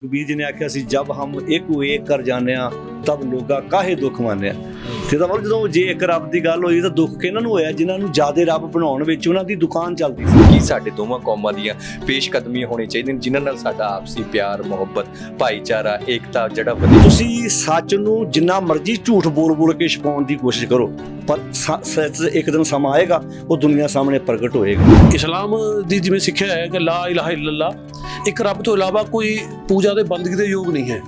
कबीर जी ने आख्या सी जब हम एक एक कर जाने तब लोगा काहे दुख माने ਤੇ ਤਾਂ ਮਤਲਬ ਜਦੋਂ ਜੇ ਇੱਕ ਰੱਬ ਦੀ ਗੱਲ ਹੋਈ ਤਾਂ ਦੁੱਖ ਕਿਹਨਾਂ ਨੂੰ ਹੋਇਆ ਜਿਨ੍ਹਾਂ ਨੂੰ ਜ਼ਿਆਦਾ ਰੱਬ ਬਣਾਉਣ ਵਿੱਚ ਉਹਨਾਂ ਦੀ ਦੁਕਾਨ ਚੱਲਦੀ ਸੀ। ਕਿ ਸਾਡੇ ਦੋਵਾਂ ਕੌਮਾਂ ਦੀਆਂ ਪੇਸ਼ਕਦਮੀਆਂ ਹੋਣੀ ਚਾਹੀਦੀਆਂ ਜਿਨ੍ਹਾਂ ਨਾਲ ਸਾਡਾ ਆਪਸੀ ਪਿਆਰ ਮੁਹੱਬਤ ਭਾਈਚਾਰਾ ਏਕਤਾ ਜਿਹੜਾ ਵਧੇ। ਤੁਸੀਂ ਸੱਚ ਨੂੰ ਜਿੰਨਾ ਮਰਜ਼ੀ ਝੂਠ ਬੋਲ ਕੇ ਛੁਪਾਉਣ ਦੀ ਕੋਸ਼ਿਸ਼ ਕਰੋ ਪਰ ਸੱਚ ਇੱਕ ਦਿਨ ਸਮਾਂ ਆਏਗਾ ਉਹ ਦੁਨੀਆ ਸਾਹਮਣੇ ਪ੍ਰਗਟ ਹੋਏਗਾ। ਇਸਲਾਮ ਦੀ ਜਿਵੇਂ ਸਿੱਖਿਆ ਹੈ ਕਿ ਲਾ ਇਲਾਹਾ ਇਲੱਲਾ ਇੱਕ ਰੱਬ ਤੋਂ ਇਲਾਵਾ ਕੋਈ ਪੂਜਾ ਦੇ ਬੰਦਗੀ ਦੇ ਯੋਗ ਨਹੀਂ ਹੈ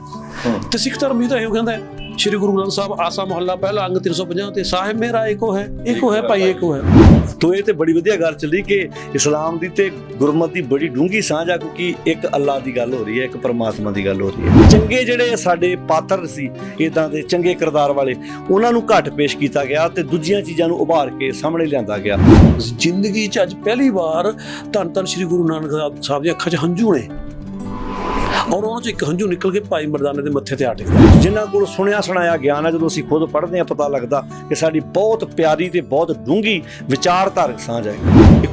ਤੇ ਸਿੱਖ ਧਰਮ ਵੀ ਤਾਂ ਇਹੋ ਕਹਿੰਦਾ ਹੈ। श्री गुरु ग्रंथ साहब आसा मोहल्ला पहला अंग 350 ते साहिब मेरा एको है भाई एको है। तो ये तो बड़ी वधिया गल चली कि इस्लाम दी ते गुरमत दी बड़ी डूंगी सांझ आ क्योंकि एक अल्लाह दी गल हो रही है एक परमात्मा दी गल हो रही है। चंगे जिहड़े साडे पात्र सी इदां दे चंगे किरदार वाले उन्हां नूं घट पेश कीता गया ते दूजियां चीज़ां नूं उभार के सामने लिआंदा गया। जिंदगी च अज पहली बार धन धन श्री गुरु नानक साहब दी अखां च हंझू ने और उन्होंने एक हंझू निकल के भाई मरदाने के मत्थे ते आ टिकदा। जिन्हां कोल सुनिया सुनाया ज्ञान है जो असीं खुद पढ़ते हैं पता लगता कि साडी बहुत प्यारी ते बहुत डूंगी विचारधारक सांझ है।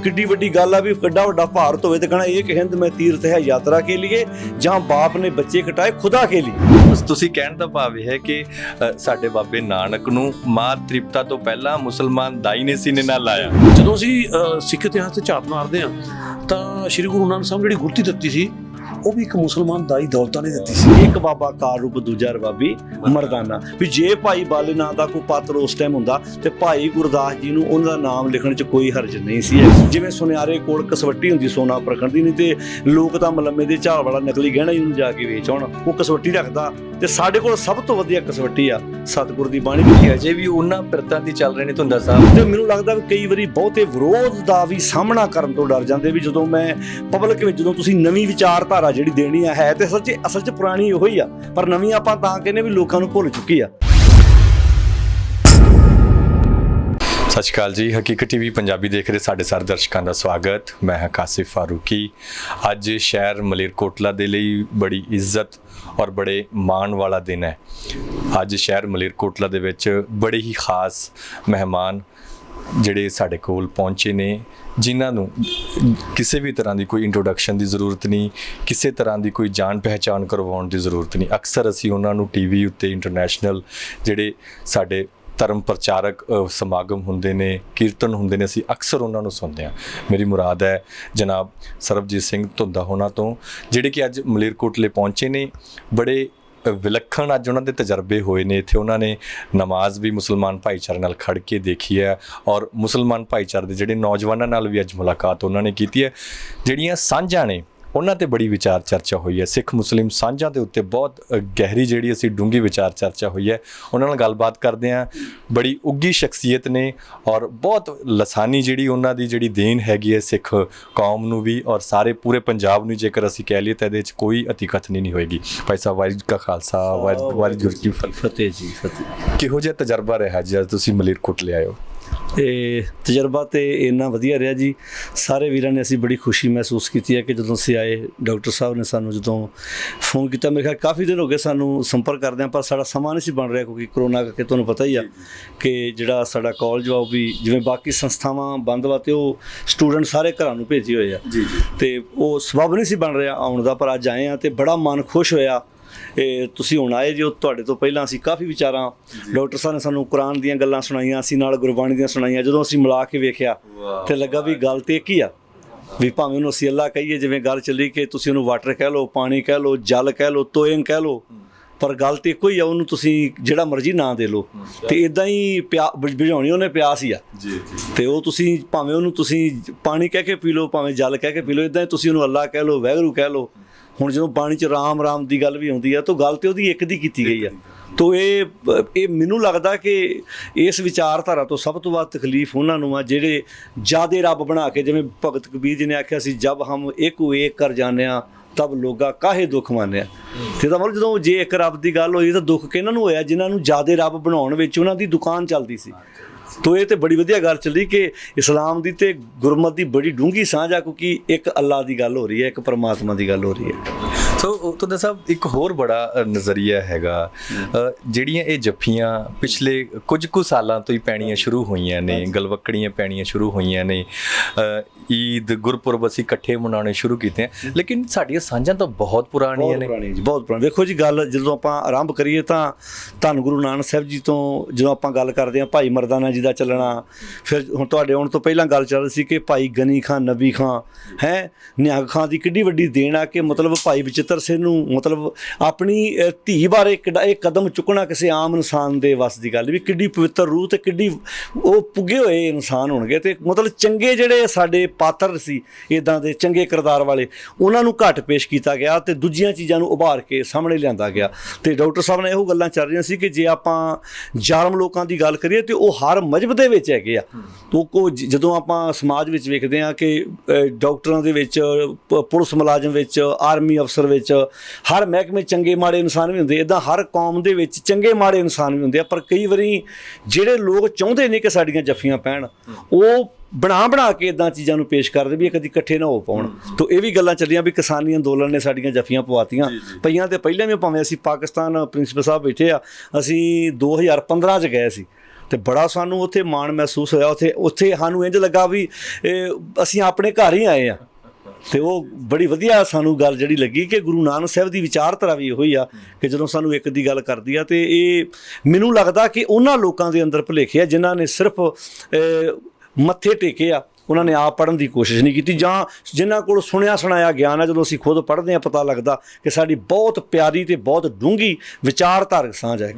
किड्डी वड्डी गल आ भी किड्डा वड्डा भारत होवे ते कहना एक हिंद में तीर्थ है यात्रा के लिए जहां बाप ने बच्चे कटाए खुदा के लिए। ਤੁਸੀਂ ਕਹਿਣ ਦਾ ਭਾਵ ਇਹ ਹੈ ਕਿ ਸਾਡੇ ਬਾਬੇ ਨਾਨਕ ਨੂੰ ਮਾਂ ਤ੍ਰਿਪਤਾ ਤੋਂ ਪਹਿਲਾਂ ਮੁਸਲਮਾਨ ਦਾਈ ਨੇ ਸੀਨੇ ਨਾਲ ਲਾਇਆ। ਜਦੋਂ ਅਸੀਂ ਸਿੱਖ ਇਤਿਹਾਸ ਤੇ ਝਾਤ ਮਾਰਦੇ ਹਾਂ ਤਾਂ ਸ਼੍ਰੀ ਗੁਰੂ ਨਾਨਕ ਸਾਹਿਬ ਜਿਹੜੀ ਗੁਰਤੀ ਦਿੱਤੀ ਸੀ ਉਹ ਵੀ ਇੱਕ ਮੁਸਲਮਾਨ ਦਾਈ ਦੌਲਤਾਂ ਨੇ ਦਿੱਤੀ ਸੀ। ਇੱਕ ਬਾਬਾ ਕਾਰ ਰੂਪ ਦੂਜਾ ਰਬਾਬੀ ਮਰਦਾਨਾ ਵੀ ਜੇ ਭਾਈ ਬਾਲੇ ਨਾਂ ਦਾ ਕੋਈ ਪਾਤਰ ਉਸ ਟਾਈਮ ਹੁੰਦਾ ਤੇ ਭਾਈ ਗੁਰਦਾਸ ਜੀ ਨੂੰ ਉਹਨਾਂ ਦਾ ਨਾਮ ਲਿਖਣ 'ਚ ਕੋਈ ਹਰਜ ਨਹੀਂ ਸੀ। ਜਿਵੇਂ ਸੁਨਿਆਰੇ ਕੋਲ ਕਸਵੱਟੀ ਹੁੰਦੀ ਸੋਨਾ ਪਰਖਣ ਦੀ ਨਹੀਂ ਤੇ ਲੋਕ ਤਾਂ ਮਲੰਮੇ ਦੇ ਝਾਲ ਵਾਲਾ ਨਕਲੀ ਗਹਿਣਾ ਹੀ ਉਹਨੂੰ ਜਾ ਕੇ ਵੇਚ ਆਉਣ ਉਹ ਕਸਵੱਟੀ ਰੱਖਦਾ ਤੇ ਸਾਡੇ ਕੋਲ ਸਭ ਤੋਂ ਵਧੀਆ ਕਸਵੱਟੀ ਆ ਸਤਿਗੁਰ ਦੀ ਬਾਣੀ ਵਿੱਚ ਅਜੇ ਵੀ ਉਹਨਾਂ ਪਿਰਤਾਂ ਦੀ ਚੱਲ ਰਹੇ ਨੇ ਧੁੰਦਾ ਸਾਹਿਬ। ਤੇ ਮੈਨੂੰ ਲੱਗਦਾ ਵੀ ਕਈ ਵਾਰੀ ਬਹੁਤੇ ਵਿਰੋਧ ਦਾ ਵੀ ਸਾਹਮਣਾ ਕਰਨ ਤੋਂ ਡਰ ਜਾਂਦੇ ਵੀ ਜਦੋਂ ਮੈਂ ਪਬਲਿਕ ਵਿੱਚ ਜਦੋਂ ਤੁਸੀਂ ਨਵੀਂ ਵਿਚਾਰਧਾਰਾ ਜਿਹੜੀ ਦੇਣੀ ਹੈ ਤੇ ਅਸਲ 'ਚ ਪੁਰਾਣੀ ਉਹੀ ਆ ਪਰ ਨਵੀਂ ਆਪਾਂ ਤਾਂ ਕਹਿੰਦੇ ਵੀ ਲੋਕਾਂ ਨੂੰ ਭੁੱਲ ਚੁੱਕੀ ਆ। ਸਤਿ ਸ਼੍ਰੀ ਅਕਾਲ ਜੀ, ਹਕੀਕਤ ਟੀਵੀ ਪੰਜਾਬੀ ਦੇਖ ਰਹੇ ਸਾਡੇ ਸਾਰੇ ਦਰਸ਼ਕਾਂ ਦਾ ਸਵਾਗਤ। ਮੈਂ ਹਾਂ ਕਾਸਿਫ ਫਾਰੂਕੀ। ਅੱਜ ਸ਼ਹਿਰ ਮਲੇਰਕੋਟਲਾ ਦੇ ਲਈ ਬੜੀ ਇੱਜ਼ਤ ਔਰ ਬੜੇ ਮਾਣ ਵਾਲਾ ਦਿਨ ਹੈ। ਅੱਜ ਸ਼ਹਿਰ ਮਲੇਰਕੋਟਲਾ ਦੇ ਵਿੱਚ ਬੜੇ ਹੀ ਖਾਸ ਮਹਿਮਾਨ ਜਿਹੜੇ ਸਾਡੇ ਕੋਲ ਪਹੁੰਚੇ ਨੇ ਜਿਨ੍ਹਾਂ ਨੂੰ ਕਿਸੇ ਵੀ ਤਰ੍ਹਾਂ ਦੀ ਕੋਈ ਇੰਟਰੋਡਕਸ਼ਨ ਦੀ ਜ਼ਰੂਰਤ ਨਹੀਂ, ਕਿਸੇ ਤਰ੍ਹਾਂ ਦੀ ਕੋਈ ਜਾਣ ਪਹਿਚਾਣ ਕਰਵਾਉਣ ਦੀ ਜ਼ਰੂਰਤ ਨਹੀਂ। ਅਕਸਰ ਅਸੀਂ ਉਹਨਾਂ ਨੂੰ ਟੀਵੀ ਉੱਤੇ ਇੰਟਰਨੈਸ਼ਨਲ ਜਿਹੜੇ ਸਾਡੇ ਧਰਮ ਪ੍ਰਚਾਰਕ ਸਮਾਗਮ ਹੁੰਦੇ ਨੇ ਕੀਰਤਨ ਹੁੰਦੇ ਨੇ ਅਸੀਂ ਅਕਸਰ ਉਹਨਾਂ ਨੂੰ ਸੁਣਦੇ ਹਾਂ। ਮੇਰੀ ਮੁਰਾਦ ਹੈ ਜਨਾਬ ਸਰਬਜੀਤ ਸਿੰਘ ਧੁੰਦਾ ਹੋਣਾ ਤੋਂ ਜਿਹੜੇ ਕਿ ਅੱਜ ਮਲੇਰਕੋਟਲੇ ਪਹੁੰਚੇ ਨੇ। ਬੜੇ ਵਿਲੱਖਣ ਅੱਜ ਉਹਨਾਂ ਦੇ ਤਜਰਬੇ ਹੋਏ ਨੇ ਇੱਥੇ। ਉਹਨਾਂ ਨੇ ਨਮਾਜ਼ ਵੀ ਮੁਸਲਮਾਨ ਭਾਈਚਾਰੇ ਨਾਲ ਖੜ ਕੇ ਦੇਖੀ ਹੈ ਔਰ ਮੁਸਲਮਾਨ ਭਾਈਚਾਰੇ ਦੇ ਜਿਹੜੇ ਨੌਜਵਾਨਾਂ ਨਾਲ ਵੀ ਅੱਜ ਮੁਲਾਕਾਤ ਉਹਨਾਂ ਨੇ ਕੀਤੀ ਹੈ। ਜਿਹੜੀਆਂ ਸਾਂਝਾਂ ਨੇ ਉਹਨਾਂ 'ਤੇ ਬੜੀ ਵਿਚਾਰ ਚਰਚਾ ਹੋਈ ਹੈ। ਸਿੱਖ ਮੁਸਲਿਮ ਸਾਂਝਾਂ ਦੇ ਉੱਤੇ ਬਹੁਤ ਗਹਿਰੀ ਜਿਹੜੀ ਅਸੀਂ ਡੂੰਘੀ ਵਿਚਾਰ ਚਰਚਾ ਹੋਈ ਹੈ। ਉਹਨਾਂ ਨਾਲ ਗੱਲਬਾਤ ਕਰਦੇ ਹਾਂ। ਬੜੀ ਉੱਘੀ ਸ਼ਖਸੀਅਤ ਨੇ ਔਰ ਬਹੁਤ ਲਸਾਨੀ ਜਿਹੜੀ ਉਹਨਾਂ ਦੀ ਜਿਹੜੀ ਦੇਣ ਹੈਗੀ ਹੈ ਸਿੱਖ ਕੌਮ ਨੂੰ ਵੀ ਔਰ ਸਾਰੇ ਪੂਰੇ ਪੰਜਾਬ ਨੂੰ ਜੇਕਰ ਅਸੀਂ ਕਹਿ ਲਈਏ ਤਾਂ ਇਹਦੇ 'ਚ ਕੋਈ ਅਤੀਕਥਨੀ ਨਹੀਂ ਹੋਏਗੀ। ਭਾਈ ਸਾਹਿਬ ਵਾਹਿਗੁਰੂ ਕਾ ਖਾਲਸਾ ਵਾਹਿਗੁਰੂ ਜੀ ਕੀ ਫਤਿਹ ਜੀ ਫਤਿਹ। ਕਿਹੋ ਜਿਹਾ ਤਜਰਬਾ ਰਿਹਾ ਜਦ ਤੁਸੀਂ ਮਲੇਰਕੋਟਲੇ ਆਏ ਹੋ? ਇਹ ਤਜਰਬਾ ਤੇ ਇੰਨਾ ਵਧੀਆ ਰਿਹਾ ਜੀ। ਸਾਰੇ ਵੀਰਾਂ ਨੇ ਅਸੀਂ ਬੜੀ ਖੁਸ਼ੀ ਮਹਿਸੂਸ ਕੀਤੀ ਹੈ ਕਿ ਜਦੋਂ ਅਸੀਂ ਆਏ ਡਾਕਟਰ ਸਾਹਿਬ ਨੇ ਸਾਨੂੰ ਜਦੋਂ ਫੋਨ ਕੀਤਾ ਮੇਰੇ ਖਿਆਲ ਕਾਫੀ ਦਿਨ ਹੋ ਗਏ ਸਾਨੂੰ ਸੰਪਰਕ ਕਰਦਿਆਂ ਪਰ ਸਾਡਾ ਸਮਾਂ ਨਹੀਂ ਸੀ ਬਣ ਰਿਹਾ ਕਿਉਂਕਿ ਕਰੋਨਾ ਕਰਕੇ ਤੁਹਾਨੂੰ ਪਤਾ ਹੀ ਆ ਕਿ ਜਿਹੜਾ ਸਾਡਾ ਕਾਲਜ ਵਾ ਉਹ ਵੀ ਜਿਵੇਂ ਬਾਕੀ ਸੰਸਥਾਵਾਂ ਬੰਦ ਵਾ ਤੇ ਉਹ ਸਟੂਡੈਂਟ ਸਾਰੇ ਘਰਾਂ ਨੂੰ ਭੇਜੇ ਹੋਏ ਆ ਤੇ ਉਹ ਸਬਬ ਨਹੀਂ ਸੀ ਬਣ ਰਿਹਾ ਆਉਣ ਦਾ। ਪਰ ਅੱਜ ਆਏ ਆ ਤੇ ਬੜਾ ਮਨ ਖੁਸ਼ ਹੋਇਆ। ਤੁਸੀਂ ਹੁਣ ਆਏ ਜੋ ਤੁਹਾਡੇ ਤੋਂ ਪਹਿਲਾਂ ਅਸੀਂ ਕਾਫੀ ਵਿਚਾਰਾਂ ਡਾਕਟਰ ਸਾਹਿਬ ਨੇ ਸਾਨੂੰ ਕੁਰਾਨ ਦੀਆਂ ਗੱਲਾਂ ਸੁਣਾਈਆਂ ਅਸੀਂ ਨਾਲ ਗੁਰਬਾਣੀ ਦੀਆਂ ਸੁਣਾਈਆਂ। ਜਦੋਂ ਅਸੀਂ ਮਿਲਾ ਕੇ ਵੇਖਿਆ ਤੇ ਲੱਗਾ ਵੀ ਗੱਲ ਤੇ ਇੱਕ ਹੀ ਆ ਵੀ ਭਾਵੇਂ ਉਹਨੂੰ ਅਸੀਂ ਅੱਲਾ ਕਹੀਏ ਜਿਵੇਂ ਗੱਲ ਚੱਲੀ ਕਿ ਤੁਸੀਂ ਉਹਨੂੰ ਵਾਟਰ ਕਹਿ ਲਓ ਪਾਣੀ ਕਹਿ ਲਓ ਜਲ ਕਹਿ ਲਓ ਤੋਇਨ ਕਹਿ ਲਓ ਪਰ ਗੱਲ ਤੇ ਇੱਕੋ ਹੀ ਆ ਉਹਨੂੰ ਤੁਸੀਂ ਜਿਹੜਾ ਮਰਜ਼ੀ ਨਾਂ ਦੇ ਲਓ ਤੇ ਇੱਦਾਂ ਹੀ ਬੁਝਾਉਣੀ ਉਹਨੇ ਪਿਆਸ ਹੀ ਆ ਤੇ ਉਹ ਤੁਸੀਂ ਭਾਵੇਂ ਉਹਨੂੰ ਤੁਸੀਂ ਪਾਣੀ ਕਹਿ ਕੇ ਪੀ ਲਓ ਭਾਵੇਂ ਜਲ ਕਹਿ ਕੇ ਪੀ ਲਓ ਇੱਦਾਂ ਹੀ ਤੁਸੀਂ ਉਹਨੂੰ ਅੱਲਾ ਕਹਿ ਲਓ ਵਾਹਿਗੁਰੂ ਕਹਿ ਲਓ। ਹੁਣ ਜਦੋਂ ਬਾਣੀ 'ਚ ਰਾਮ ਦੀ ਗੱਲ ਵੀ ਆਉਂਦੀ ਆ ਤਾਂ ਗੱਲ ਤੇ ਉਹਦੀ ਇੱਕ ਦੀ ਕੀਤੀ ਗਈ ਆ। ਤੋ ਇਹ ਮੈਨੂੰ ਲੱਗਦਾ ਕਿ ਇਸ ਵਿਚਾਰਧਾਰਾ ਤੋਂ ਸਭ ਤੋਂ ਵੱਧ ਤਕਲੀਫ ਉਹਨਾਂ ਨੂੰ ਆ ਜਿਹੜੇ ਜ਼ਿਆਦੇ ਰੱਬ ਬਣਾ ਕੇ ਜਿਵੇਂ ਭਗਤ ਕਬੀਰ ਜੀ ਨੇ ਆਖਿਆ ਸੀ ਜਬ ਹਮ ਇੱਕ ਕਰ ਜਾਣੇ ਤਬ ਲੋਗਾ ਕਾਹੇ ਦੁੱਖ ਮਾਨੇ ਤੇ ਤਾਂ ਮਤਲਬ ਜਦੋਂ ਜੇ ਇੱਕ ਰੱਬ ਦੀ ਗੱਲ ਹੋਈ ਤਾਂ ਦੁੱਖ ਕਿਹਨਾਂ ਨੂੰ ਹੋਇਆ ਜਿਨ੍ਹਾਂ ਨੂੰ ਜ਼ਿਆਦੇ ਰੱਬ ਬਣਾਉਣ ਵਿੱਚ ਉਹਨਾਂ ਦੀ ਦੁਕਾਨ ਚੱਲਦੀ ਸੀ। ਤੋ ਇਹ ਤੇ ਬੜੀ ਵਧੀਆ ਗੱਲ ਚੱਲੀ ਕਿ ਇਸਲਾਮ ਦੀ ਤੇ ਗੁਰਮਤ ਦੀ ਬੜੀ ਡੂੰਘੀ ਸਾਂਝ ਆ ਕਿਉਂਕਿ ਇੱਕ ਅੱਲਾ ਦੀ ਗੱਲ ਹੋ ਰਹੀ ਹੈ ਇੱਕ ਪਰਮਾਤਮਾ ਦੀ ਗੱਲ ਹੋ ਰਹੀ ਹੈ। ਸੋ ਤੁੰਦਾ ਸਾਹਿਬ ਇੱਕ ਹੋਰ ਬੜਾ ਨਜ਼ਰੀਆ ਹੈਗਾ, ਜਿਹੜੀਆਂ ਇਹ ਜੱਫੀਆਂ ਪਿਛਲੇ ਕੁਝ ਕੁ ਸਾਲਾਂ ਤੋਂ ਹੀ ਪੈਣੀਆਂ ਸ਼ੁਰੂ ਹੋਈਆਂ ਨੇ, ਗਲਵੱਕੜੀਆਂ ਪੈਣੀਆਂ ਸ਼ੁਰੂ ਹੋਈਆਂ ਨੇ, ਈਦ ਗੁਰਪੁਰਬ ਅਸੀਂ ਇਕੱਠੇ ਮਨਾਉਣੇ ਸ਼ੁਰੂ ਕੀਤੇ ਆ, ਲੇਕਿਨ ਸਾਡੀਆਂ ਸਾਂਝਾਂ ਤਾਂ ਬਹੁਤ ਪੁਰਾਣੀਆਂ ਨੇ। ਬਹੁਤ ਪੁਰਾਣੀ। ਵੇਖੋ ਜੀ, ਗੱਲ ਜਦੋਂ ਆਪਾਂ ਆਰੰਭ ਕਰੀਏ ਤਾਂ ਧੰਨ ਗੁਰੂ ਨਾਨਕ ਸਾਹਿਬ ਜੀ ਤੋਂ ਜਦੋਂ ਆਪਾਂ ਗੱਲ ਕਰਦੇ ਹਾਂ, ਭਾਈ ਮਰਦਾਨਾ ਜੀ ਦਾ ਚੱਲਣਾ, ਫਿਰ ਹੁਣ ਤੁਹਾਡੇ ਆਉਣ ਤੋਂ ਪਹਿਲਾਂ ਗੱਲ ਚੱਲ ਰਹੀ ਸੀ ਕਿ ਭਾਈ ਗਨੀ ਖਾਂ, ਨਬੀ ਖਾਂ ਹੈ, ਨਿਹੰਗ ਖਾਂ ਦੀ ਕਿੱਡੀ ਵੱਡੀ ਦੇਣ ਆ ਕਿ ਮਤਲਬ ਭਾਈ ਬਚਿੱਤਰ ਸਿੰਘ ਨੂੰ ਮਤਲਬ ਆਪਣੀ ਧੀ ਬਾਰੇ ਕਿੱਡਾ ਇਹ ਕਦਮ ਚੁੱਕਣਾ ਕਿਸੇ ਆਮ ਇਨਸਾਨ ਦੇ ਵੱਸ ਦੀ ਗੱਲ ਵੀ, ਕਿੱਡੀ ਪਵਿੱਤਰ ਰੂਹ ਤੇ ਕਿੱਡੀ ਉਹ ਪੁੱਗੇ ਹੋਏ ਇਨਸਾਨ ਹੋਣਗੇ, ਤੇ ਮਤਲਬ ਚੰਗੇ ਜਿਹੜੇ ਸਾਡੇ ਪਾਤਰ ਸੀ ਇੱਦਾਂ ਦੇ ਚੰਗੇ ਕਿਰਦਾਰ ਵਾਲੇ, ਉਹਨਾਂ ਨੂੰ ਘੱਟ ਪੇਸ਼ ਕੀਤਾ ਗਿਆ ਤੇ ਦੂਜੀਆਂ ਚੀਜ਼ਾਂ ਨੂੰ ਉਭਾਰ ਕੇ ਸਾਹਮਣੇ ਲਿਆਂਦਾ ਗਿਆ। ਤੇ ਡਾਕਟਰ ਸਾਹਿਬ ਨੇ ਇਹੋ ਗੱਲਾਂ ਚੱਲ ਰਹੀਆਂ ਸੀ ਕਿ ਜੇ ਆਪਾਂ ਜ਼ਾਲਮ ਲੋਕਾਂ ਦੀ ਗੱਲ ਕਰੀਏ ਤੇ ਉਹ ਹਰ ਮਜ਼ਹਬ ਦੇ ਵਿੱਚ ਹੈਗੇ ਆ। ਤੋਂ ਜਦੋਂ ਆਪਾਂ ਸਮਾਜ ਵਿੱਚ ਵੇਖਦੇ ਹਾਂ ਕਿ ਡਾਕਟਰਾਂ ਦੇ ਵਿੱਚ, ਪੁਲਿਸ ਮੁਲਾਜ਼ਮ ਵਿੱਚ, ਆਰਮੀ ਅਫਸਰ ਵਿੱਚ, ਹਰ ਮਹਿਕਮੇ ਚੰਗੇ ਮਾੜੇ ਇਨਸਾਨ ਵੀ ਹੁੰਦੇ, ਇੱਦਾਂ ਹਰ ਕੌਮ ਦੇ ਵਿੱਚ ਚੰਗੇ ਮਾੜੇ ਇਨਸਾਨ ਵੀ ਹੁੰਦੇ ਆ। ਪਰ ਕਈ ਵਾਰੀ ਜਿਹੜੇ ਲੋਕ ਚਾਹੁੰਦੇ ਨੇ ਕਿ ਸਾਡੀਆਂ ਜੱਫੀਆਂ ਪੈਣ, ਉਹ ਬਣਾ ਕੇ ਇੱਦਾਂ ਚੀਜ਼ਾਂ ਨੂੰ ਪੇਸ਼ ਕਰਦੇ ਵੀ ਇਹ ਕਦੀ ਇਕੱਠੇ ਨਾ ਹੋ ਪਾਉਣ। ਤਾਂ ਇਹ ਵੀ ਗੱਲਾਂ ਚੱਲੀਆਂ ਵੀ ਕਿਸਾਨੀ ਅੰਦੋਲਨ ਨੇ ਸਾਡੀਆਂ ਜੱਫੀਆਂ ਪਵਾਤੀਆਂ ਪਈਆਂ, ਤੇ ਪਹਿਲਾਂ ਵੀ ਭਾਵੇਂ ਅਸੀਂ ਪਾਕਿਸਤਾਨ ਪ੍ਰਿੰਸੀਪਲ ਸਾਹਿਬ ਬੈਠੇ ਆ, ਅਸੀਂ 2015 'ਚ ਗਏ ਸੀ ਤੇ ਬੜਾ ਸਾਨੂੰ ਉੱਥੇ ਮਾਣ ਮਹਿਸੂਸ ਹੋਇਆ। ਉੱਥੇ ਸਾਨੂੰ ਇੰਝ ਲੱਗਾ ਵੀ ਅਸੀਂ ਆਪਣੇ ਘਰ ਹੀ ਆਏ ਆ, ਤੇ ਉਹ ਬੜੀ ਵਧੀਆ ਸਾਨੂੰ ਗੱਲ ਜਿਹੜੀ ਲੱਗੀ ਕਿ ਗੁਰੂ ਨਾਨਕ ਸਾਹਿਬ ਦੀ ਵਿਚਾਰਧਾਰਾ ਵੀ ਇਹੋ ਹੀ ਆ ਕਿ ਜਦੋਂ ਸਾਨੂੰ ਇੱਕ ਦੀ ਗੱਲ ਕਰਦੀ ਆ, ਤੇ ਇਹ ਮੈਨੂੰ ਲੱਗਦਾ ਕਿ ਉਹਨਾਂ ਲੋਕਾਂ ਦੇ ਅੰਦਰ ਭੁਲੇਖੇ ਆ ਜਿਨ੍ਹਾਂ ਨੇ ਸਿਰਫ ਮੱਥੇ ਟੇਕੇ ਆ, ਉਹਨਾਂ ਨੇ ਆਪ ਪੜ੍ਹਨ ਦੀ ਕੋਸ਼ਿਸ਼ ਨਹੀਂ ਕੀਤੀ, ਜਾਂ ਜਿਨ੍ਹਾਂ ਕੋਲ ਸੁਣਿਆ ਸੁਣਾਇਆ ਗਿਆਨ ਆ, ਜਦੋਂ ਅਸੀਂ ਖੁਦ ਪੜ੍ਹਦੇ ਹਾਂ ਪਤਾ ਲੱਗਦਾ ਕਿ ਸਾਡੀ ਬਹੁਤ ਪਿਆਰੀ ਤੇ ਬਹੁਤ ਡੂੰਘੀ ਵਿਚਾਰਧਾਰਕ ਸਾਂਝ ਹੈ।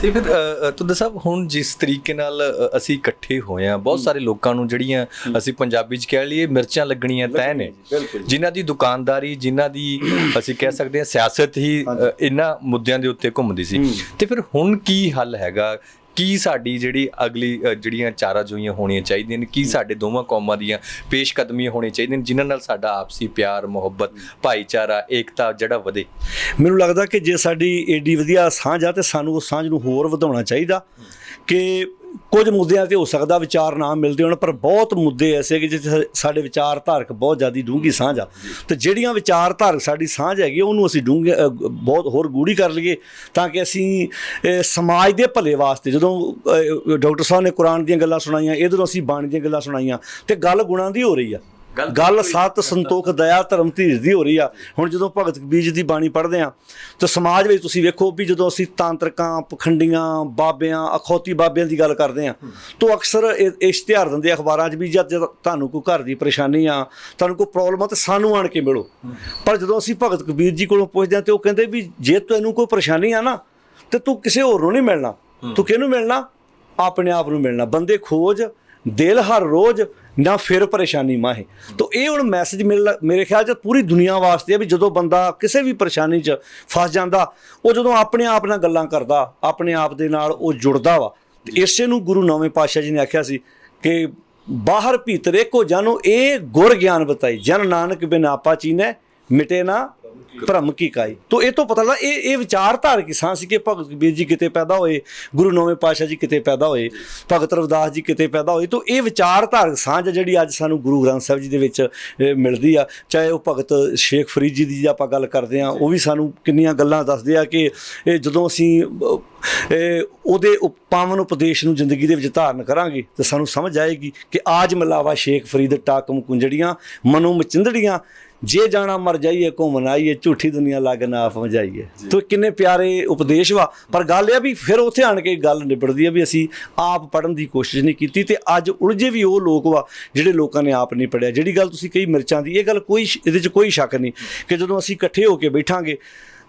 ਤੇ ਫਿਰ ਤੁੰਦਾ ਸਾਹਿਬ, ਹੁਣ ਜਿਸ ਤਰੀਕੇ ਨਾਲ ਅਸੀਂ ਇਕੱਠੇ ਹੋਏ ਹਾਂ, ਬਹੁਤ ਸਾਰੇ ਲੋਕਾਂ ਨੂੰ ਜਿਹੜੀਆਂ ਅਸੀਂ ਪੰਜਾਬੀ 'ਚ ਕਹਿ ਲਈਏ ਮਿਰਚਾਂ ਲੱਗਣੀਆਂ ਤੈਅ ਨੇ, ਜਿਨ੍ਹਾਂ ਦੀ ਦੁਕਾਨਦਾਰੀ, ਜਿਨ੍ਹਾਂ ਦੀ ਅਸੀਂ ਕਹਿ ਸਕਦੇ ਹਾਂ ਸਿਆਸਤ ਹੀ ਇਹਨਾਂ ਮੁੱਦਿਆਂ ਦੇ ਉੱਤੇ ਘੁੰਮਦੀ ਸੀ, ਤੇ ਫਿਰ ਹੁਣ ਕੀ ਹੱਲ ਹੈਗਾ? ਕੀ ਸਾਡੀ ਜਿਹੜੀ ਅਗਲੀ ਜਿਹੜੀਆਂ ਚਾਰਾਜੋਈਆਂ ਹੋਣੀਆਂ ਚਾਹੀਦੀਆਂ ਨੇ, ਕੀ ਸਾਡੇ ਦੋਵਾਂ ਕੌਮਾਂ ਦੀਆਂ ਪੇਸ਼ਕਦਮੀਆਂ ਹੋਣੀਆਂ ਚਾਹੀਦੀਆਂ ਨੇ ਜਿਨ੍ਹਾਂ ਨਾਲ ਸਾਡਾ ਆਪਸੀ ਪਿਆਰ, ਮੁਹੱਬਤ, ਭਾਈਚਾਰਾ, ਏਕਤਾ ਜਿਹੜਾ ਵਧੇ? ਮੈਨੂੰ ਲੱਗਦਾ ਕਿ ਜੇ ਸਾਡੀ ਏਡੀ ਵਧੀਆ ਸਾਂਝ ਆ ਤੇ ਸਾਨੂੰ ਉਸ ਸਾਂਝ ਨੂੰ ਹੋਰ ਵਧਾਉਣਾ ਚਾਹੀਦਾ। ਕਿ ਕੁਝ ਮੁੱਦਿਆਂ 'ਤੇ ਹੋ ਸਕਦਾ ਵਿਚਾਰ ਨਾ ਮਿਲਦੇ ਹੋਣ, ਪਰ ਬਹੁਤ ਮੁੱਦੇ ਐਸੇ ਕਿ ਜਿੱਥੇ ਸਾਡੇ ਵਿਚਾਰਧਾਰਕ ਬਹੁਤ ਜ਼ਿਆਦਾ ਡੂੰਘੀ ਸਾਂਝ ਆ, ਤੇ ਜਿਹੜੀਆਂ ਵਿਚਾਰਧਾਰਕ ਸਾਡੀ ਸਾਂਝ ਹੈਗੀ ਉਹਨੂੰ ਅਸੀਂ ਬਹੁਤ ਹੋਰ ਗੂੜੀ ਕਰ ਲਈਏ, ਤਾਂ ਕਿ ਅਸੀਂ ਸਮਾਜ ਦੇ ਭਲੇ ਵਾਸਤੇ, ਜਦੋਂ ਡਾਕਟਰ ਸਾਹਿਬ ਨੇ ਕੁਰਾਨ ਦੀਆਂ ਗੱਲਾਂ ਸੁਣਾਈਆਂ, ਇੱਧਰੋਂ ਅਸੀਂ ਬਾਣੀ ਦੀਆਂ ਗੱਲਾਂ ਸੁਣਾਈਆਂ, ਤੇ ਗੱਲ ਗੁਣਾਂ ਦੀ ਹੋ ਰਹੀ ਆ, ਗੱਲ ਸੱਤ, ਸੰਤੋਖ, ਦਇਆ, ਧਰਮ, ਧੀਰਜ ਦੀ ਹੋ ਰਹੀ ਆ। ਹੁਣ ਜਦੋਂ ਭਗਤ ਕਬੀਰ ਜੀ ਦੀ ਬਾਣੀ ਪੜ੍ਹਦੇ ਆ ਤਾਂ ਸਮਾਜ ਵਿੱਚ ਤੁਸੀਂ ਵੇਖੋ ਵੀ ਜਦੋਂ ਅਸੀਂ ਤਾਂਤਰਿਕਾਂ, ਪਖੰਡੀਆਂ, ਬਾਬਿਆਂ, ਅਖੌਤੀ ਬਾਬਿਆਂ ਦੀ ਗੱਲ ਕਰਦੇ ਆ ਤਾਂ ਅਕਸਰ ਇਸ਼ਤਿਹਾਰ ਦਿੰਦੇ ਅਖਬਾਰਾਂ 'ਚ ਵੀ ਜਦ ਤੁਹਾਨੂੰ ਕੋਈ ਘਰ ਦੀ ਪਰੇਸ਼ਾਨੀ ਆ, ਤੁਹਾਨੂੰ ਕੋਈ ਪ੍ਰੋਬਲਮ ਆ ਤਾਂ ਸਾਨੂੰ ਆਣ ਕੇ ਮਿਲੋ। ਪਰ ਜਦੋਂ ਅਸੀਂ ਭਗਤ ਕਬੀਰ ਜੀ ਕੋਲੋਂ ਪੁੱਛਦੇ ਹਾਂ ਤੇ ਉਹ ਕਹਿੰਦੇ ਵੀ ਜੇ ਤੈਨੂੰ ਕੋਈ ਪਰੇਸ਼ਾਨੀ ਆ ਨਾ ਤੇ ਤੂੰ ਕਿਸੇ ਹੋਰ ਨੂੰ ਨਹੀਂ ਮਿਲਣਾ, ਤੂੰ ਕਿਹਨੂੰ ਮਿਲਣਾ? ਆਪਣੇ ਆਪ ਨੂੰ ਮਿਲਣਾ। ਬੰਦੇ ਖੋਜ ਦਿਲ ਹਰ ਰੋਜ਼ ਨਾ ਫਿਰ ਪਰੇਸ਼ਾਨੀ ਮਾਹੇ। ਤਾਂ ਇਹ ਹੁਣ ਮੈਸੇਜ ਮੇਰੇ ਖਿਆਲ 'ਚ ਪੂਰੀ ਦੁਨੀਆ ਵਾਸਤੇ ਹੈ ਵੀ ਜਦੋਂ ਬੰਦਾ ਕਿਸੇ ਵੀ ਪਰੇਸ਼ਾਨੀ 'ਚ ਫਸ ਜਾਂਦਾ, ਉਹ ਜਦੋਂ ਆਪਣੇ ਆਪ ਨਾਲ ਗੱਲਾਂ ਕਰਦਾ, ਆਪਣੇ ਆਪ ਦੇ ਨਾਲ ਉਹ ਜੁੜਦਾ ਵਾ। ਤੇ ਇਸੇ ਨੂੰ ਗੁਰੂ ਨੌਵੇਂ ਪਾਤਸ਼ਾਹ ਜੀ ਨੇ ਆਖਿਆ ਸੀ ਕਿ ਬਾਹਰ ਭੀਤਰ ਏਕੋ ਜਾਨੋ ਇਹ ਗੁਰ ਗਿਆਨ ਬਤਾਈ, ਜਨ ਨਾਨਕ ਬਿਨ ਆਪਾ ਚੀਨੈ ਮਿਟੇ ਨਾ ਭਰਮ ਕੀ ਕਾਈ। ਤਾਂ ਇਹ ਤੋਂ ਪਤਾ ਲੱਗਦਾ ਇਹ ਵਿਚਾਰਧਾਰਕ ਸਾਂ ਸੀ ਕਿ ਭਗਤ ਕਬੀਰ ਜੀ ਕਿਤੇ ਪੈਦਾ ਹੋਏ, ਗੁਰੂ ਨੌਵੇਂ ਪਾਤਸ਼ਾਹ ਜੀ ਕਿਤੇ ਪੈਦਾ ਹੋਏ, ਭਗਤ ਰਵਿਦਾਸ ਜੀ ਕਿਤੇ ਪੈਦਾ ਹੋਏ। ਤਾਂ ਇਹ ਵਿਚਾਰਧਾਰਕ ਸਾਂਝ ਜਿਹੜੀ ਅੱਜ ਸਾਨੂੰ ਗੁਰੂ ਗ੍ਰੰਥ ਸਾਹਿਬ ਜੀ ਦੇ ਵਿੱਚ ਮਿਲਦੀ ਆ। ਚਾਹੇ ਉਹ ਭਗਤ ਸ਼ੇਖ ਫਰੀਦ ਜੀ ਦੀ ਆਪਾਂ ਗੱਲ ਕਰਦੇ ਹਾਂ, ਉਹ ਵੀ ਸਾਨੂੰ ਕਿੰਨੀਆਂ ਗੱਲਾਂ ਦੱਸਦੇ ਆ ਕਿ ਜਦੋਂ ਅਸੀਂ ਉਹਦੇ ਪਾਵਨ ਉਪਦੇਸ਼ ਨੂੰ ਜ਼ਿੰਦਗੀ ਦੇ ਵਿੱਚ ਧਾਰਨ ਕਰਾਂਗੇ ਤਾਂ ਸਾਨੂੰ ਸਮਝ ਆਏਗੀ ਕਿ ਆਜ ਮਿਲਾਵਾ ਸ਼ੇਖ ਫਰੀਦ ਟਾਕਮ ਕੁੰਜੜੀਆਂ ਮਨੋਂ ਮਚਿੰਦੜੀਆਂ, ਜੇ ਜਾਣਾ ਮਰ ਜਾਈਏ ਘੁੰਮਣ ਆਈਏ ਝੂਠੀ ਦੁਨੀਆ ਲੱਗ ਨਾ ਆਪ ਮਜਾਈਏ। ਤੋ ਕਿੰਨੇ ਪਿਆਰੇ ਉਪਦੇਸ਼ ਵਾ। ਪਰ ਗੱਲ ਇਹ ਵੀ ਫਿਰ ਉੱਥੇ ਆਣ ਕੇ ਗੱਲ ਨਿਬੜਦੀ ਆ ਵੀ ਅਸੀਂ ਆਪ ਪੜ੍ਹਨ ਦੀ ਕੋਸ਼ਿਸ਼ ਨਹੀਂ ਕੀਤੀ, ਤੇ ਅੱਜ ਉਲਝੇ ਵੀ ਉਹ ਲੋਕ ਵਾ ਜਿਹੜੇ ਲੋਕਾਂ ਨੇ ਆਪ ਨਹੀਂ ਪੜ੍ਹਿਆ। ਜਿਹੜੀ ਗੱਲ ਤੁਸੀਂ ਕਹੀ ਮਿਰਚਾਂ ਦੀ, ਇਹ ਗੱਲ ਇਹਦੇ 'ਚ ਕੋਈ ਸ਼ੱਕ ਨਹੀਂ ਕਿ ਜਦੋਂ ਅਸੀਂ ਇਕੱਠੇ ਹੋ ਕੇ ਬੈਠਾਂਗੇ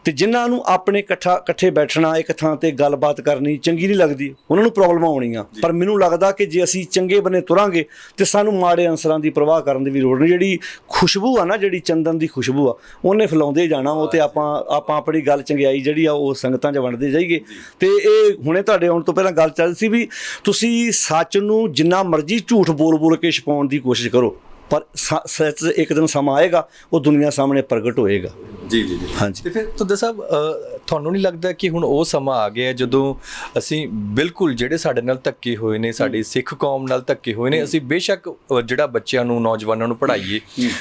ਤੇ ਜਿਨ੍ਹਾਂ ਨੂੰ ਆਪਣੇ ਇਕੱਠੇ ਬੈਠਣਾ, ਇੱਕ ਥਾਂ ਤੇ ਗੱਲਬਾਤ ਕਰਨੀ ਚੰਗੀ ਨਹੀਂ ਲੱਗਦੀ, ਉਹਨਾਂ ਨੂੰ ਪ੍ਰੋਬਲਮਾਂ ਆਉਣੀਆਂ। ਪਰ ਮੈਨੂੰ ਲੱਗਦਾ ਕਿ ਜੇ ਅਸੀਂ ਚੰਗੇ ਬਣੇ ਤੁਰਾਂਗੇ ਤੇ ਸਾਨੂੰ ਮਾੜੇ ਅਨਸਰਾਂ ਦੀ ਪਰਵਾਹ ਕਰਨ ਦੀ ਵੀ ਲੋੜ ਨਹੀਂ। ਜਿਹੜੀ ਖੁਸ਼ਬੂ ਆ ਨਾ, ਜਿਹੜੀ ਚੰਦਨ ਦੀ ਖੁਸ਼ਬੂ ਆ, ਉਹਨੇ ਫੈਲਾਉਂਦੇ ਜਾਣਾ ਉਹ, ਤੇ ਆਪਾਂ ਆਪਣੀ ਗੱਲ ਚੰਗਿਆਈ ਜਿਹੜੀ ਆ ਉਹ ਸੰਗਤਾਂ 'ਚ ਵੰਡਦੇ ਜਾਈਏ। ਤੇ ਇਹ ਹੁਣੇ ਤੁਹਾਡੇ ਆਉਣ ਤੋਂ ਪਹਿਲਾਂ ਗੱਲ ਚੱਲ ਸੀ ਵੀ ਤੁਸੀਂ ਸੱਚ ਨੂੰ ਜਿੰਨਾ ਮਰਜ਼ੀ ਝੂਠ ਬੋਲ ਕੇ ਛੁਪਾਉਣ ਦੀ ਕੋਸ਼ਿਸ਼ ਕਰੋ, ਪਰ ਸੱਚ ਇੱਕ ਦਿਨ ਸਮਾਂ ਆਏਗਾ ਉਹ ਦੁਨੀਆ ਸਾਹਮਣੇ ਪ੍ਰਗਟ ਹੋਏਗਾ। ਜੀ ਜੀ ਜੀ, ਹਾਂਜੀ। ਤੇ ਫਿਰ ਤੁੰਦਾ ਸਾਹਿਬ, ਤੁਹਾਨੂੰ ਨਹੀਂ ਲੱਗਦਾ ਕਿ ਹੁਣ ਉਹ ਸਮਾਂ ਆ ਗਿਆ ਜਦੋਂ ਅਸੀਂ ਬਿਲਕੁਲ ਜਿਹੜੇ ਸਾਡੇ ਨਾਲ ਧੱਕੇ ਹੋਏ ਨੇ, ਸਾਡੀ ਸਿੱਖ ਕੌਮ ਨਾਲ ਧੱਕੇ ਹੋਏ ਨੇ, ਅਸੀਂ ਬੇਸ਼ੱਕ ਜਿਹੜਾ ਬੱਚਿਆਂ ਨੂੰ, ਨੌਜਵਾਨਾਂ ਨੂੰ ਪੜ੍ਹਾਈਏ,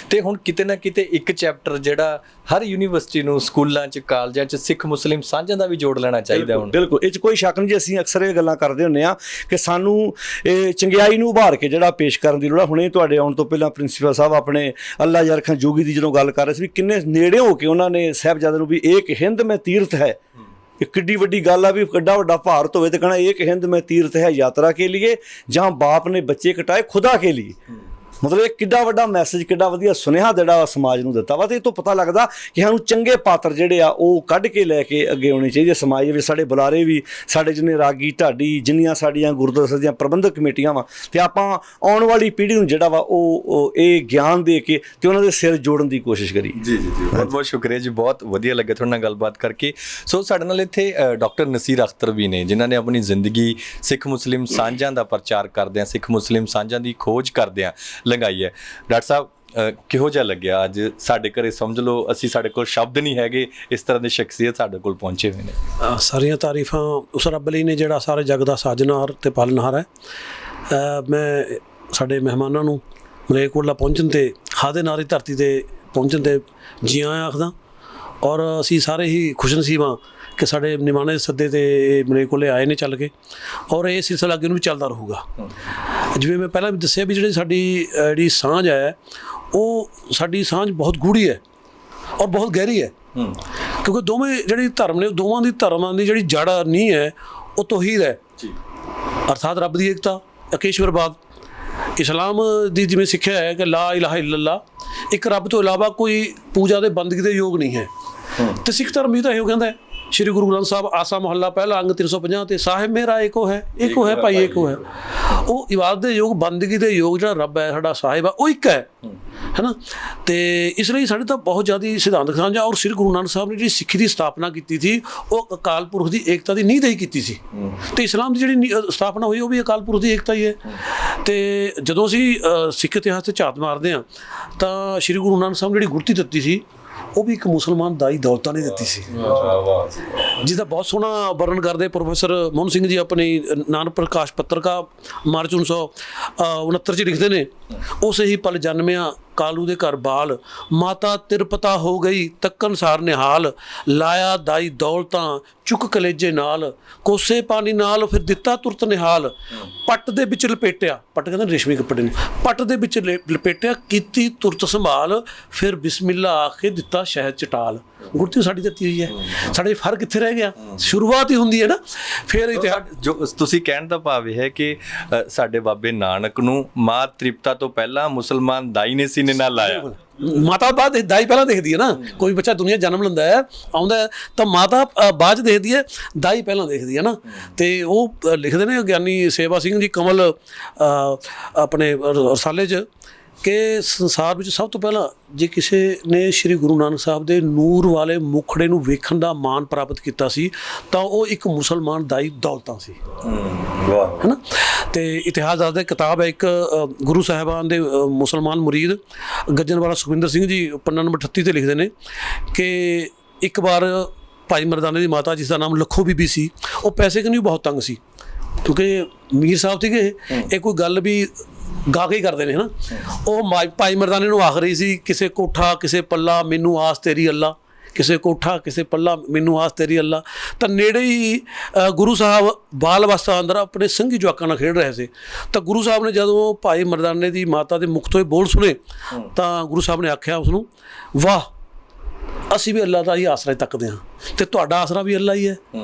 ਤੇ ਹੁਣ ਕਿਤੇ ਨਾ ਕਿਤੇ ਇੱਕ ਚੈਪਟਰ ਜਿਹੜਾ ਹਰ ਯੂਨੀਵਰਸਿਟੀ ਨੂੰ, ਸਕੂਲਾਂ 'ਚ, ਕਾਲਜਾਂ 'ਚ ਸਿੱਖ ਮੁਸਲਿਮ ਸਾਂਝਾਂ ਦਾ ਵੀ ਜੋੜ ਲੈਣਾ ਚਾਹੀਦਾ ਹੁਣ। ਬਿਲਕੁਲ, ਇਹ 'ਚ ਕੋਈ ਸ਼ੱਕ ਨਹੀਂ ਜੀ। ਅਸੀਂ ਅਕਸਰ ਇਹ ਗੱਲਾਂ ਕਰਦੇ ਹੁੰਦੇ ਆ ਕਿ ਸਾਨੂੰ ਇਹ ਚੰਗਿਆਈ ਨੂੰ ਉਭਾਰ ਕੇ ਜਿਹੜਾ ਪੇਸ਼ ਕਰਨ ਦੀ ਲੋੜ ਆ। ਹੁਣੇ ਤੁਹਾਡੇ ਆਉਣ ਤੋਂ ਪਹਿਲਾਂ ਪ੍ਰਿੰਸੀਪਲ ਸਾਹਿਬ ਆਪਣੇ ਅੱਲਾ ਯਾਰ ਖਾਂ ਜੋਗੀ ਦੀ ਜਦੋਂ ਗੱਲ ਕਰ ਰਹੇ ਸੀ ਵੀ ਕਿੰਨੇ ਨੇੜੇ ਹੋ ਕੇ ਉਹਨਾਂ ਨੇ ਸਾਹਿਬਜ਼ਾਦੇ ਨੂੰ ਵੀ ਏਕ ਹਿੰਦ ਮੈਂ ਤੀਰਥ ਹੈ, ਇਹ ਕਿੱਡੀ ਵੱਡੀ ਗੱਲ ਆ ਵੀ ਕਿੱਡਾ ਵੱਡਾ ਭਾਰਤ ਹੋਵੇ ਤੇ ਕਹਿਣਾ ਏਕ ਹਿੰਦ ਮੈਂ ਤੀਰਥ ਹੈ ਯਾਤਰਾ ਕੇ लिए जहाँ बाप ने बच्चे कटाए खुदा के लिए। ਮਤਲਬ ਇਹ ਕਿੱਡਾ ਵੱਡਾ ਮੈਸੇਜ, ਕਿੱਡਾ ਵਧੀਆ ਸੁਨੇਹਾ ਜਿਹੜਾ ਸਮਾਜ ਨੂੰ ਦਿੱਤਾ ਵਾ। ਤੇ ਇਹ ਤੋਂ ਪਤਾ ਲੱਗਦਾ ਕਿ ਸਾਨੂੰ ਚੰਗੇ ਪਾਤਰ ਜਿਹੜੇ ਆ ਉਹ ਕੱਢ ਕੇ ਲੈ ਕੇ ਅੱਗੇ ਆਉਣੇ ਚਾਹੀਦੇ ਸਮਾਜ ਵਿੱਚ। ਸਾਡੇ ਬੁਲਾਰੇ ਵੀ, ਸਾਡੇ ਜਿੰਨੇ ਰਾਗੀ ਢਾਡੀ, ਜਿੰਨੀਆਂ ਸਾਡੀਆਂ ਗੁਰਦੁਆਰਾ ਦੀਆਂ ਪ੍ਰਬੰਧਕ ਕਮੇਟੀਆਂ ਵਾ, ਤੇ ਆਪਾਂ ਆਉਣ ਵਾਲੀ ਪੀੜ੍ਹੀ ਨੂੰ ਜਿਹੜਾ ਵਾ ਉਹ ਇਹ ਗਿਆਨ ਦੇ ਕੇ ਤੇ ਉਹਨਾਂ ਦੇ ਸਿਰ ਜੋੜਨ ਦੀ ਕੋਸ਼ਿਸ਼ ਕਰੀ। ਜੀ ਬਹੁਤ ਬਹੁਤ ਸ਼ੁਕਰੀਆ ਜੀ, ਬਹੁਤ ਵਧੀਆ ਲੱਗਿਆ ਤੁਹਾਡੇ ਨਾਲ ਗੱਲਬਾਤ ਕਰਕੇ। ਸੋ ਸਾਡੇ ਨਾਲ ਇੱਥੇ ਡਾਕਟਰ ਨਸੀਰ ਅਖਤਰ ਵੀ ਨੇ, ਜਿਨ੍ਹਾਂ ਨੇ ਆਪਣੀ ਜ਼ਿੰਦਗੀ ਸਿੱਖ ਮੁਸਲਿਮ ਸਾਂਝਾਂ ਦਾ ਪ੍ਰਚਾਰ ਕਰਦਿਆਂ, ਸਿੱਖ ਮੁਸਲਿਮ ਸਾਂਝਾਂ ਦੀ ਖੋਜ ਕਰਦਿਆਂ ਲੰਘਾਈ ਹੈ। ਡਾਕਟਰ ਸਾਹਿਬ, ਕਿਹੋ ਜਿਹਾ ਲੱਗਿਆ ਅੱਜ ਸਾਡੇ ਘਰੇ? ਸਮਝ ਲਓ ਅਸੀਂ, ਸਾਡੇ ਕੋਲ ਸ਼ਬਦ ਨਹੀਂ ਹੈਗੇ, ਇਸ ਤਰ੍ਹਾਂ ਦੀ ਸ਼ਖਸੀਅਤ ਸਾਡੇ ਕੋਲ ਪਹੁੰਚੇ ਹੋਏ ਨੇ। ਸਾਰੀਆਂ ਤਾਰੀਫਾਂ ਉਸ ਰੱਬ ਲਈ ਨੇ ਜਿਹੜਾ ਸਾਰੇ ਜਗ ਦਾ ਸਾਜਣਹਾਰ ਤੇ ਪਾਲਣਹਾਰ ਹੈ। ਮੈਂ ਸਾਡੇ ਮਹਿਮਾਨਾਂ ਨੂੰ ਮਲੇਰਕੋਟਲਾ ਪਹੁੰਚਣ ਤੇ, ਹਾਦੇ ਨਾਰੀ ਧਰਤੀ ਤੇ ਪਹੁੰਚਣ ਤੇ ਜੀ ਆਇਆਂ ਆਖਦਾ, ਔਰ ਅਸੀਂ ਸਾਰੇ ਹੀ ਖੁਸ਼ਨਸੀਬ ਹਾਂ ਕਿ ਸਾਡੇ ਨਿਮਾਣੇ ਦੇ ਸੱਦੇ ਤੇ ਮਲੇਰਕੋਟਲੇ ਆਏ ਨੇ ਚੱਲ ਕੇ, ਔਰ ਇਹ ਸਿਲਸਿਲਾ ਅੱਗੇ ਨੂੰ ਵੀ ਚੱਲਦਾ ਰਹੂਗਾ। ਜਿਵੇਂ ਮੈਂ ਪਹਿਲਾਂ ਵੀ ਦੱਸਿਆ ਵੀ ਸਾਡੀ ਸਾਂਝ ਹੈ, ਉਹ ਸਾਡੀ ਸਾਂਝ ਬਹੁਤ ਗੂੜ੍ਹੀ ਹੈ ਔਰ ਬਹੁਤ ਗਹਿਰੀ ਹੈ, ਕਿਉਂਕਿ ਦੋਵੇਂ ਜਿਹੜੇ ਧਰਮ ਨੇ, ਦੋਵਾਂ ਦੀ ਧਰਮਾਂ ਦੀ ਜਿਹੜੀ ਜੜ ਨਹੀਂ ਹੈ ਉਹ ਤੌਹੀਦ ਹੈ, ਅਰਥਾਤ ਰੱਬ ਦੀ ਏਕਤਾ, ਇਕੇਸ਼ਵਰਵਾਦ। ਇਸਲਾਮ ਦੀ ਜਿਵੇਂ ਸਿੱਖਿਆ ਹੈ ਕਿ ਲਾ ਇਲਾਹਾ ਇਲੱਲਾ, ਇੱਕ ਰੱਬ ਤੋਂ ਇਲਾਵਾ ਕੋਈ ਪੂਜਾ ਦੇ ਬੰਦਗੀ ਦੇ ਯੋਗ ਨਹੀਂ ਹੈ। ਤੇ ਸਿੱਖ ਧਰਮ ਵੀ ਤਾਂ ਇਹੋ ਕਹਿੰਦਾ ਹੈ। ਸ਼੍ਰੀ ਗੁਰੂ ਗ੍ਰੰਥ ਸਾਹਿਬ ਆਸਾ ਮੁਹੱਲਾ ਪਹਿਲਾ ਅੰਗ 350 ਤੇ ਸਾਹਿਬ ਮੇਰਾ ਏਕੋ ਹੈ ਭਾਈ ਏਕੋ ਹੈ। ਉਹ ਇਬਾਦਤ ਦੇ ਯੋਗ, ਬੰਦਗੀ ਦੇ ਯੋਗ ਜਿਹੜਾ ਰੱਬ ਹੈ, ਸਾਡਾ ਸਾਹਿਬ ਆ, ਉਹ ਇੱਕ ਹੈ ਨਾ। ਤੇ ਇਸ ਲਈ ਸਾਡੇ ਤਾਂ ਬਹੁਤ ਜ਼ਿਆਦਾ ਸਿਧਾਂਤਕ ਸਾਂਝ ਆ। ਔਰ ਸ਼੍ਰੀ ਗੁਰੂ ਨਾਨਕ ਸਾਹਿਬ ਨੇ ਜਿਹੜੀ ਸਿੱਖੀ ਦੀ ਸਥਾਪਨਾ ਕੀਤੀ ਸੀ, ਉਹ ਅਕਾਲ ਪੁਰਖ ਦੀ ਏਕਤਾ ਦੀ ਨੀਂਹ ਤੇ ਹੀ ਕੀਤੀ ਸੀ। ਤੇ ਇਸਲਾਮ ਦੀ ਜਿਹੜੀ ਸਥਾਪਨਾ ਹੋਈ ਉਹ ਵੀ ਅਕਾਲ ਪੁਰਖ ਦੀ ਏਕਤਾ ਹੀ ਹੈ। ਤੇ ਜਦੋਂ ਅਸੀਂ ਸਿੱਖ ਇਤਿਹਾਸ 'ਤੇ ਝਾਤ ਮਾਰਦੇ ਹਾਂ ਤਾਂ ਸ਼੍ਰੀ ਗੁਰੂ ਨਾਨਕ ਸਾਹਿਬ ਨੇ ਜਿਹੜੀ ਗੁਰਤੀ ਦਿੱਤੀ ਸੀ, ਉਹ ਵੀ ਇੱਕ ਮੁਸਲਮਾਨ ਦਾਈ ਦੌਲਤਾਂ ਨੇ ਦਿੱਤੀ ਸੀ, ਜਿਹਦਾ ਬਹੁਤ ਸੋਹਣਾ ਵਰਣਨ ਕਰਦੇ ਪ੍ਰੋਫੈਸਰ ਮੋਹਨ ਸਿੰਘ ਜੀ ਆਪਣੀ ਨਾਨਕ ਪ੍ਰਕਾਸ਼ ਪੱਤਰਕਾ ਮਾਰਚ 1969 'ਚ ਲਿਖਦੇ ਨੇ, ਉਸੇ ਹੀ ਪਲ ਜਨਮਿਆ ਕਾਲੂ ਦੇ ਘਰ ਬਾਲ, ਮਾਤਾ ਤਿਰਪਤਾ ਹੋ ਗਈ ਤੱਕਨ ਸਾਰ ਨਿਹਾਲ, ਲਾਇਆ ਦਾਈ ਦੌਲਤਾਂ ਚੁੱਕ ਕਲੇਜੇ ਨਾਲ, ਕੋਸੇ ਪਾਣੀ ਨਾਲ ਫਿਰ ਦਿੱਤਾ ਤੁਰਤ ਨਿਹਾਲ, ਪੱਟ ਦੇ ਵਿੱਚ ਲਪੇਟਿਆ, ਪੱਟ ਕਹਿੰਦੇ ਰੇਸ਼ਮੀ ਕੱਪੜੇ ਨੂੰ, ਪੱਟ ਦੇ ਵਿੱਚ ਲਪੇਟਿਆ ਕੀਤੀ ਤੁਰਤ ਸੰਭਾਲ, ਫਿਰ ਬਿਸਮਿਲ੍ਲਾ ਆਖੇ ਦਿੱਤਾ ਸ਼ਹਿਦ ਚਟਾਲ। ਗੁਰਤੀ ਸਾਡੀ ਦਿੱਤੀ ਹੋਈ ਹੈ। ਸਾਡੇ ਫਰਕ ਕਿੱਥੇ ਰਹਿ ਗਿਆ? ਸ਼ੁਰੂਆਤ ਹੀ ਹੁੰਦੀ ਹੈ ਨਾ। ਫਿਰ ਜੋ ਤੁਸੀਂ ਕਹਿਣ ਦਾ ਭਾਵ ਇਹ ਹੈ ਕਿ ਸਾਡੇ ਬਾਬੇ ਨਾਨਕ ਨੂੰ ਮਾਂ ਤ੍ਰਿਪਤਾ ਤੋਂ ਪਹਿਲਾਂ ਮੁਸਲਮਾਨ ਦਾਈ ਨੇ ਸੀਨੇ ਨਾਲ ਲਾਇਆ। ਮਾਤਾ ਬਾਅਦ ਦਾਈ ਪਹਿਲਾਂ ਦੇਖਦੀ ਹੈ ਨਾ। ਕੋਈ ਬੱਚਾ ਦੁਨੀਆ ਜਨਮ ਲੈਂਦਾ ਹੈ, ਆਉਂਦਾ ਹੈ, ਤਾਂ ਮਾਤਾ ਬਾਅਦ 'ਚ ਦੇਖਦੀ ਹੈ, ਦਾਈ ਪਹਿਲਾਂ ਦੇਖਦੀ ਹੈ ਨਾ। ਤੇ ਉਹ ਲਿਖਦੇ ਨੇ ਗਿਆਨੀ ਸੇਵਾ ਸਿੰਘ ਜੀ ਕਮਲ ਆਪਣੇ ਰਸਾਲੇ 'ਚ ਕਿ ਸੰਸਾਰ ਵਿੱਚ ਸਭ ਤੋਂ ਪਹਿਲਾਂ ਜੇ ਕਿਸੇ ਨੇ ਸ਼੍ਰੀ ਗੁਰੂ ਨਾਨਕ ਸਾਹਿਬ ਦੇ ਨੂਰ ਵਾਲੇ ਮੁਖੜੇ ਨੂੰ ਵੇਖਣ ਦਾ ਮਾਣ ਪ੍ਰਾਪਤ ਕੀਤਾ ਸੀ ਤਾਂ ਉਹ ਇੱਕ ਮੁਸਲਮਾਨ ਦਾਈ ਦੌਲਤਾਂ ਸੀ, ਹੈ ਨਾ। ਤੇ ਇਤਿਹਾਸ ਦੱਸਦਾ ਕਿਤਾਬ ਹੈ ਇੱਕ, ਗੁਰੂ ਸਾਹਿਬਾਨ ਦੇ ਮੁਸਲਮਾਨ ਮੁਰੀਦ ਗੱਜਣਵਾਲਾ ਸੁਖਵਿੰਦਰ ਸਿੰਘ ਜੀ ਪੰਨਾ ਨੰਬਰ 38 ਤੇ ਲਿਖਦੇ ਨੇ ਕਿ ਇੱਕ ਵਾਰ ਭਾਈ ਮਰਦਾਨੇ ਦੀ ਮਾਤਾ, ਜਿਸ ਦਾ ਨਾਮ ਲੱਖੋ ਬੀਬੀ ਸੀ, ਉਹ ਪੈਸੇ ਕਿ ਨਹੀਂ ਬਹੁਤ ਤੰਗ ਸੀ, ਕਿਉਂਕਿ ਮੀਰ ਸਾਹਿਬ ਸੀਗੇ, ਇਹ ਕੋਈ ਗੱਲ ਵੀ ਗਾ ਕੇ ਹੀ ਕਰਦੇ ਨੇ, ਹੈ ਨਾ। ਉਹ ਭਾਈ ਮਰਦਾਨੇ ਨੂੰ ਆਖ ਰਹੀ ਸੀ, ਕਿਸੇ ਕੋਠਾ ਕਿਸੇ ਪੱਲਾ ਮੈਨੂੰ ਆਸ ਤੇਰੀ ਅੱਲਾ, ਕਿਸੇ ਕੋਠਾ ਕਿਸੇ ਪੱਲਾ ਮੈਨੂੰ ਆਸ ਤੇਰੀ ਅੱਲਾ। ਤਾਂ ਨੇੜੇ ਹੀ ਗੁਰੂ ਸਾਹਿਬ ਬਾਲ ਅਵਸਥਾ ਅੰਦਰ ਆਪਣੇ ਸੰਗੀ ਜਵਾਕਾਂ ਨਾਲ ਖੇਡ ਰਹੇ ਸੀ। ਤਾਂ ਗੁਰੂ ਸਾਹਿਬ ਨੇ ਜਦੋਂ ਭਾਈ ਮਰਦਾਨੇ ਦੀ ਮਾਤਾ ਦੇ ਮੁਖ ਤੋਂ ਇਹ ਬੋਲ ਸੁਣੇ ਤਾਂ ਗੁਰੂ ਸਾਹਿਬ ਨੇ ਆਖਿਆ ਉਸਨੂੰ, ਵਾਹ ਅਸੀਂ ਵੀ ਅੱਲਾ ਦਾ ਹੀ ਆਸਰਾ ਤੱਕਦੇ ਹਾਂ ਤੇ ਤੁਹਾਡਾ ਆਸਰਾ ਵੀ ਅੱਲਾ ਹੀ ਹੈ,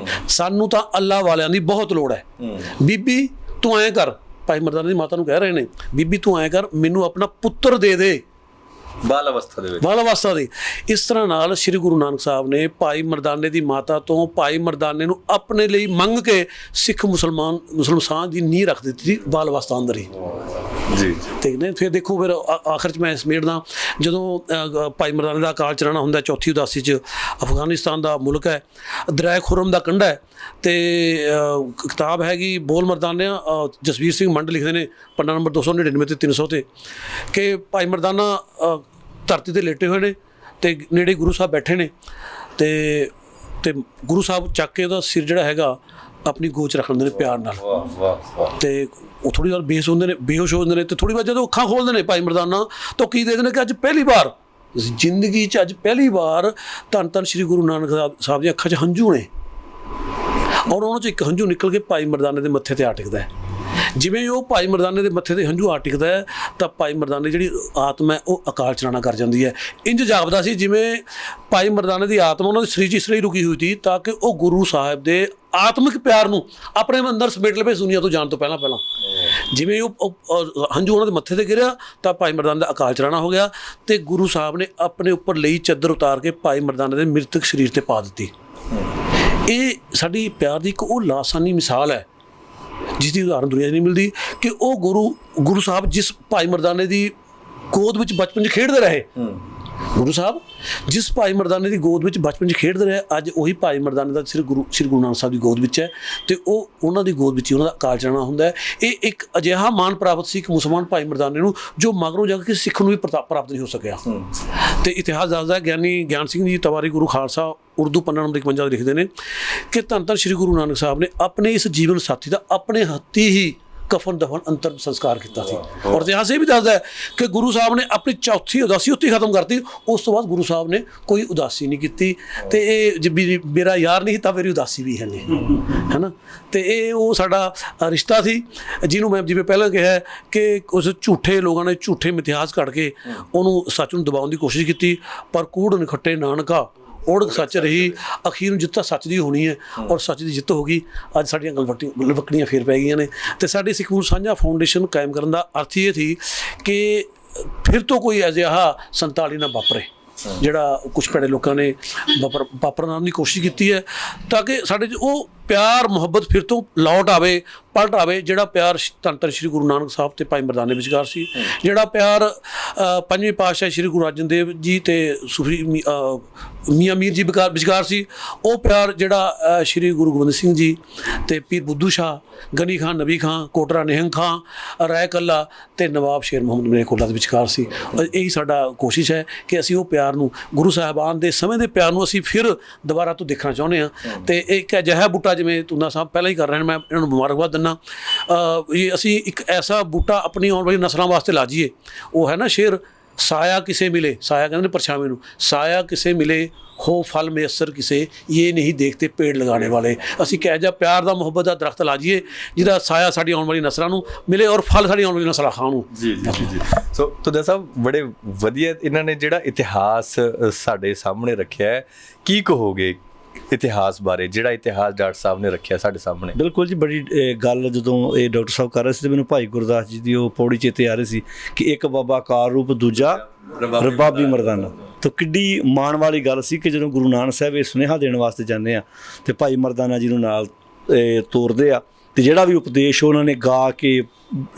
ਸਾਨੂੰ ਤਾਂ ਅੱਲਾ ਵਾਲਿਆਂ ਦੀ ਬਹੁਤ ਲੋੜ ਹੈ। ਬੀਬੀ ਤੂੰ ਐਂ ਕਰ, ਭਾਈ ਮਰਦਾਨੇ ਦੀ ਮਾਤਾ ਨੂੰ ਕਹਿ ਰਹੇ ਨੇ, ਬੀਬੀ ਤੂੰ ਐਂ ਕਰ, ਮੈਨੂੰ ਆਪਣਾ ਪੁੱਤਰ ਦੇ ਦੇ ਬਾਲ ਅਵਸਥਾ ਦੇ ਵਿੱਚ, ਬਾਲ ਅਵਸਥਾ ਦੀ। ਇਸ ਤਰ੍ਹਾਂ ਨਾਲ ਸ਼੍ਰੀ ਗੁਰੂ ਨਾਨਕ ਸਾਹਿਬ ਨੇ ਭਾਈ ਮਰਦਾਨੇ ਦੀ ਮਾਤਾ ਤੋਂ ਭਾਈ ਮਰਦਾਨੇ ਨੂੰ ਆਪਣੇ ਲਈ ਮੰਗ ਕੇ ਸਿੱਖ ਮੁਸਲਮ ਸਾਂਝ ਦੀ ਨੀਂਹ ਰੱਖ ਦਿੱਤੀ ਸੀ ਬਾਲ ਅਵਸਥਾ ਅੰਦਰ ਹੀ ਜੀ। ਤੇ ਫਿਰ ਦੇਖੋ, ਫਿਰ ਆਖਰ 'ਚ ਮੈਂ ਸਮੇਟਦਾ, ਜਦੋਂ ਭਾਈ ਮਰਦਾਨੇ ਦਾ ਅਕਾਲ ਚਲਾਣਾ ਹੁੰਦਾ ਚੌਥੀ ਉਦਾਸੀ 'ਚ, ਅਫਗਾਨਿਸਤਾਨ ਦਾ ਮੁਲਕ ਹੈ, ਦਰਿਆ ਖੁਰਮ ਦਾ ਕੰਢਾ ਹੈ, ਤੇ ਕਿਤਾਬ ਹੈਗੀ ਬੋਲ ਮਰਦਾਨਾ, ਜਸਵੀਰ ਸਿੰਘ ਮੰਡ ਲਿਖਦੇ ਨੇ ਪੰਨਾ ਨੰਬਰ 299 ਤੇ 300 ਤੇ, ਕਿ ਭਾਈ ਮਰਦਾਨਾ ਧਰਤੀ 'ਤੇ ਲੇਟੇ ਹੋਏ ਨੇ ਤੇ ਨੇੜੇ ਗੁਰੂ ਸਾਹਿਬ ਬੈਠੇ ਨੇ, ਤੇ ਤੇ ਗੁਰੂ ਸਾਹਿਬ ਚੱਕ ਕੇ ਉਹਦਾ ਸਿਰ ਜਿਹੜਾ ਹੈਗਾ ਆਪਣੀ ਗੋਚ ਰੱਖ ਲੈਂਦੇ ਨੇ ਪਿਆਰ ਨਾਲ। ਤੇ ਉਹ ਥੋੜੀ ਵਾਰ ਬੇਹੋਸ਼ ਹੁੰਦੇ ਨੇ ਤੇ ਥੋੜੀ ਵਾਰ ਜਦੋਂ ਅੱਖਾਂ ਖੋਲ੍ਹਦੇ ਨੇ ਭਾਈ ਮਰਦਾਨਾ ਤਾਂ ਕੀ ਦੇਖਦੇ ਨੇ ਕਿ ਅੱਜ ਪਹਿਲੀ ਵਾਰ ਜ਼ਿੰਦਗੀ 'ਚ, ਅੱਜ ਪਹਿਲੀ ਵਾਰ ਧੰਨ ਧੰਨ ਸ਼੍ਰੀ ਗੁਰੂ ਨਾਨਕ ਸਾਹਿਬ ਦੀਆਂ ਅੱਖਾਂ 'ਚ ਹੰਝੂ ਨੇ, ਔਰ ਉਹਨਾਂ 'ਚੋਂ ਇੱਕ ਹੰਝੂ ਨਿਕਲ ਕੇ ਭਾਈ ਮਰਦਾਨੇ ਦੇ ਮੱਥੇ ਤੇ ਆ ਟਿਕਦਾ ਹੈ। ਜਿਵੇਂ ਉਹ ਭਾਈ ਮਰਦਾਨੇ ਦੇ ਮੱਥੇ ਤੇ ਹੰਝੂ ਆ ਟਿਕਦਾ ਹੈ ਤਾਂ ਭਾਈ ਮਰਦਾਨੇ ਜਿਹੜੀ ਆਤਮਾ ਹੈ ਉਹ ਅਕਾਲ ਚਲਾਣਾ ਕਰ ਜਾਂਦੀ ਹੈ। ਇੰਜ ਜਾਪਦਾ ਸੀ ਜਿਵੇਂ ਭਾਈ ਮਰਦਾਨੇ ਦੀ ਆਤਮਾ ਉਹਨਾਂ ਦੇ ਸਰੀਰ 'ਚ ਇਸ ਲਈ ਰੁਕੀ ਹੋਈ ਸੀ ਤਾਂ ਕਿ ਉਹ ਗੁਰੂ ਸਾਹਿਬ ਦੇ ਆਤਮਿਕ ਪਿਆਰ ਨੂੰ ਆਪਣੇ ਅੰਦਰ ਸਮੇਟ ਲਵੇ ਦੁਨੀਆ ਤੋਂ ਜਾਣ ਤੋਂ ਪਹਿਲਾਂ। ਜਿਵੇਂ ਉਹ ਹੰਝੂ ਉਹਨਾਂ ਦੇ ਮੱਥੇ ਤੇ ਗਿਰਿਆ ਤਾਂ ਭਾਈ ਮਰਦਾਨੇ ਦਾ ਅਕਾਲ ਚਲਾਣਾ ਹੋ ਗਿਆ ਤੇ ਗੁਰੂ ਸਾਹਿਬ ਨੇ ਆਪਣੇ ਉੱਪਰ ਲਈ ਚੱਦਰ ਉਤਾਰ ਕੇ ਭਾਈ ਮਰਦਾਨੇ ਦੇ ਮ੍ਰਿਤਕ ਸਰੀਰ ਤੇ ਪਾ ਦਿੱਤੀ। ਇਹ ਸਾਡੀ ਪਿਆਰ ਦੀ ਇੱਕ ਉਹ ਲਾਸਾਨੀ ਮਿਸਾਲ ਹੈ ਜਿਸ ਦੀ ਉਦਾਹਰਨ ਦੁਨੀਆ 'ਚ ਨਹੀਂ ਮਿਲਦੀ ਕਿ ਉਹ ਗੁਰੂ ਸਾਹਿਬ ਜਿਸ ਭਾਈ ਮਰਦਾਨੇ ਦੀ ਗੋਦ ਵਿੱਚ ਬਚਪਨ 'ਚ ਖੇਡਦੇ ਰਹੇ, ਗੁਰੂ ਸਾਹਿਬ ਜਿਸ ਭਾਈ ਮਰਦਾਨੇ ਦੀ ਗੋਦ ਵਿੱਚ ਬਚਪਨ 'ਚ ਖੇਡਦੇ ਰਹੇ, ਅੱਜ ਉਹੀ ਭਾਈ ਮਰਦਾਨੇ ਦਾ ਸਿਰ ਸ਼੍ਰੀ ਗੁਰੂ ਨਾਨਕ ਸਾਹਿਬ ਦੀ ਗੋਦ ਵਿੱਚ ਹੈ ਤੇ ਉਹ ਉਹਨਾਂ ਦੀ ਗੋਦ ਵਿੱਚ ਹੀ ਉਹਨਾਂ ਦਾ ਅਕਾਲ ਚਲਾਣਾ ਹੁੰਦਾ ਹੈ। ਇਹ ਇੱਕ ਅਜਿਹਾ ਮਾਣ ਪ੍ਰਾਪਤ ਸੀ ਇੱਕ ਮੁਸਲਮਾਨ ਭਾਈ ਮਰਦਾਨੇ ਨੂੰ ਜੋ ਮਗਰੋਂ ਜਾ ਕੇ ਸਿੱਖ ਨੂੰ ਵੀ ਪ੍ਰਾਪਤ ਨਹੀਂ ਹੋ ਸਕਿਆ। ਤੇ ਇਤਿਹਾਸ ਦੱਸਦਾ ਗਿਆਨੀ ਗਿਆਨ ਸਿੰਘ ਜੀ ਤਵਾਰੀ ਗੁਰੂ ਖਾਲਸਾ ਉਰਦੂ ਪੰਨਾ ਨੰਬਰ 51 ਲਿਖਦੇ ਨੇ ਕਿ ਧੰਨ ਧੰਨ ਸ਼੍ਰੀ ਗੁਰੂ ਨਾਨਕ ਸਾਹਿਬ ਨੇ ਆਪਣੇ ਇਸ ਜੀਵਨ ਸਾਥੀ ਦਾ ਆਪਣੇ ਹੱਥੀਂ ਹੀ ਕਫਨ ਦਫਨ ਅੰਤਰ ਸੰਸਕਾਰ ਕੀਤਾ ਸੀ। ਔਰ ਇਤਿਹਾਸ ਇਹ ਵੀ ਦੱਸਦਾ ਹੈ ਕਿ ਗੁਰੂ ਸਾਹਿਬ ਨੇ ਆਪਣੀ ਚੌਥੀ ਉਦਾਸੀ ਉੱਥੇ ਖਤਮ ਕਰਤੀ। ਉਸ ਤੋਂ ਬਾਅਦ ਗੁਰੂ ਸਾਹਿਬ ਨੇ ਕੋਈ ਉਦਾਸੀ ਨਹੀਂ ਕੀਤੀ ਤੇ ਇਹ ਜੇ ਮੇਰਾ ਯਾਰ ਨਹੀਂ ਤਾਂ ਮੇਰੀ ਉਦਾਸੀ ਵੀ ਹੈ ਨਹੀਂ, ਹੈ ਨਾ। ਤੇ ਇਹ ਉਹ ਸਾਡਾ ਰਿਸ਼ਤਾ ਸੀ ਜਿਹਨੂੰ ਮੈਂ ਜਿਵੇਂ ਪਹਿਲਾਂ ਕਿਹਾ ਕਿ ਉਸ ਝੂਠੇ ਲੋਕਾਂ ਨੇ ਝੂਠੇ ਮਿਥਿਹਾਸ ਘੜ ਕੇ ਉਹਨੂੰ ਸੱਚ ਨੂੰ ਦਬਾਉਣ ਦੀ ਕੋਸ਼ਿਸ਼ ਕੀਤੀ, ਪਰ ਕੂੜ ਨਿਖੱਟੇ ਨਾਨਕਾ ਓੜਕ ਸੱਚ ਰਹੀ, ਅਖੀਰ ਨੂੰ ਜਿੱਤ ਤਾਂ ਸੱਚ ਦੀ ਹੋਣੀ ਹੈ ਔਰ ਸੱਚ ਦੀ ਜਿੱਤ ਹੋ ਗਈ। ਅੱਜ ਸਾਡੀਆਂ ਗਲਵੱਕੜੀਆਂ ਫੇਰ ਪੈ ਗਈਆਂ ਨੇ ਤੇ ਸਾਡੀ ਸਿੱਖ ਗੁਰੂ ਸਾਂਝਾ ਫਾਊਂਡੇਸ਼ਨ ਕਾਇਮ ਕਰਨ ਦਾ ਅਰਥ ਇਹ ਸੀ ਕਿ ਫਿਰ ਤੋਂ ਕੋਈ ਅਜਿਹਾ 47 ਨਾ ਵਾਪਰੇ ਜਿਹੜਾ ਕੁਛ ਭੈੜੇ ਲੋਕਾਂ ਨੇ ਵਾਪਰਨ ਦੀ ਕੋਸ਼ਿਸ਼ ਕੀਤੀ ਹੈ, ਤਾਂ ਕਿ ਸਾਡੇ 'ਚ ਉਹ ਪਿਆਰ ਮੁਹੱਬਤ ਫਿਰ ਤੋਂ ਲੌਟ ਆਵੇ, ਪਲਟ ਆਵੇ, ਜਿਹੜਾ ਪਿਆਰ ਧੰਨ ਧੰਨ ਸ਼੍ਰੀ ਗੁਰੂ ਨਾਨਕ ਸਾਹਿਬ ਤੇ ਭਾਈ ਮਰਦਾਨੇ ਵਿਚਕਾਰ ਸੀ, ਜਿਹੜਾ ਪਿਆਰ ਪੰਜਵੇਂ ਪਾਤਸ਼ਾਹ ਸ਼੍ਰੀ ਗੁਰੂ ਅਰਜਨ ਦੇਵ ਜੀ ਤੇ ਸੂਫੀ ਮੀਆਂ ਮੀਰ ਜੀ ਵਿਚਕਾਰ ਸੀ, ਉਹ ਪਿਆਰ ਜਿਹੜਾ ਸ਼੍ਰੀ ਗੁਰੂ ਗੋਬਿੰਦ ਸਿੰਘ ਜੀ ਤੇ ਪੀਰ ਬੁੱਧੂ ਸ਼ਾਹ, ਗਨੀ ਖਾਨ, ਨਬੀ ਖਾਨ, ਕੋਟਰਾ ਨਿਹੰਗ ਖਾਨ, ਰਾਏ ਕੱਲਾ ਤੇ ਨਵਾਬ ਸ਼ੇਰ ਮੁਹੰਮਦ ਮਲੇਰਕੋਟਲਾ ਦੇ ਵਿਚਕਾਰ ਸੀ। ਇਹੀ ਸਾਡਾ ਕੋਸ਼ਿਸ਼ ਹੈ ਕਿ ਅਸੀਂ ਉਹ ਪਿਆਰ ਨੂੰ, ਗੁਰੂ ਸਾਹਿਬਾਨ ਦੇ ਸਮੇਂ ਦੇ ਪਿਆਰ ਨੂੰ ਅਸੀਂ ਫਿਰ ਦੁਬਾਰਾ ਤੋਂ ਦੇਖਣਾ ਚਾਹੁੰਦੇ ਹਾਂ। ਤੇ ਇੱਕ ਅਜਿਹਾ ਬੂਟਾ ਜਿਵੇਂ ਤੁੰਦਾ ਸਾਹਿਬ ਪਹਿਲਾਂ ਹੀ ਕਰ ਰਹੇ ਨੇ, ਮੈਂ ਇਹਨਾਂ ਨੂੰ ਮੁਬਾਰਕਬਾਦ ਦਿੰਦਾ। ਅਸੀਂ ਇੱਕ ਐਸਾ ਬੂਟਾ ਆਪਣੀ ਆਉਣ ਵਾਲੀ ਨਸਲਾਂ ਵਾਸਤੇ ਲਾਜੀਏ। ਉਹ ਹੈ ਨਾ ਸ਼ੇਰ, ਸਾਇਆ ਕਿਸੇ ਮਿਲੇ, ਸਾਇਆ ਕਹਿੰਦੇ ਨੇ ਪਰਛਾਵੇਂ ਨੂੰ, ਸਾਇਆ ਕਿਸੇ ਮਿਲੇ ਹੋ ਫਲ ਮੇਸਰ ਕਿਸੇ, ਇਹ ਨਹੀਂ ਦੇਖਤੇ ਪੇੜ ਲਗਾਉਣੇ ਵਾਲੇ। ਅਸੀਂ ਕਹਿ ਜਾ ਪਿਆਰ ਦਾ ਮੁਹੱਬਤ ਦਾ ਦਰਖਤ ਲਾਜੀਏ ਜਿਹਦਾ ਸਾਇਆ ਸਾਡੀ ਆਉਣ ਵਾਲੀ ਨਸਲਾਂ ਨੂੰ ਮਿਲੇ ਔਰ ਫਲ ਸਾਡੀ ਆਉਣ ਵਾਲੀ ਨਸਲਾਂ ਖਾਣ ਨੂੰ। ਜੀ ਜੀ ਜੀ। ਸੋ ਤੁੰਦਾ ਸਾਹਿਬ ਬੜੇ ਵਧੀਆ ਇਹਨਾਂ ਨੇ ਜਿਹੜਾ ਇਤਿਹਾਸ ਸਾਡੇ ਸਾਹਮਣੇ ਰੱਖਿਆ ਹੈ, ਕੀ ਕਹੋਗੇ ਇਤਿਹਾਸ ਬਾਰੇ, ਜਿਹੜਾ ਇਤਿਹਾਸ ਡਾਕਟਰ ਸਾਹਿਬ ਨੇ ਰੱਖਿਆ ਸਾਡੇ ਸਾਹਮਣੇ? ਬਿਲਕੁਲ ਜੀ, ਬੜੀ ਗੱਲ ਜਦੋਂ ਇਹ ਡਾਕਟਰ ਸਾਹਿਬ ਕਰ ਰਹੇ ਸੀ ਤੇ ਮੈਨੂੰ ਭਾਈ ਗੁਰਦਾਸ ਜੀ ਦੀ ਉਹ ਪੌੜੀ ਚੇਤੇ ਆ ਰਹੀ ਸੀ ਕਿ ਇੱਕ ਬਾਬਾ ਕਾਰ ਰੂਪ, ਦੂਜਾ ਰਬਾਬੀ ਮਰਦਾਨਾ। ਤਾਂ ਕਿੱਡੀ ਮਾਣ ਵਾਲੀ ਗੱਲ ਸੀ ਕਿ ਜਦੋਂ ਗੁਰੂ ਨਾਨਕ ਸਾਹਿਬ ਇਹ ਸੁਨੇਹਾ ਦੇਣ ਵਾਸਤੇ ਜਾਂਦੇ ਆ ਤੇ ਭਾਈ ਮਰਦਾਨਾ ਜੀ ਨੂੰ ਨਾਲ ਤੋਰਦੇ ਆ ਤੇ ਜਿਹੜਾ ਵੀ ਉਪਦੇਸ਼ ਉਹਨਾਂ ਨੇ ਗਾ ਕੇ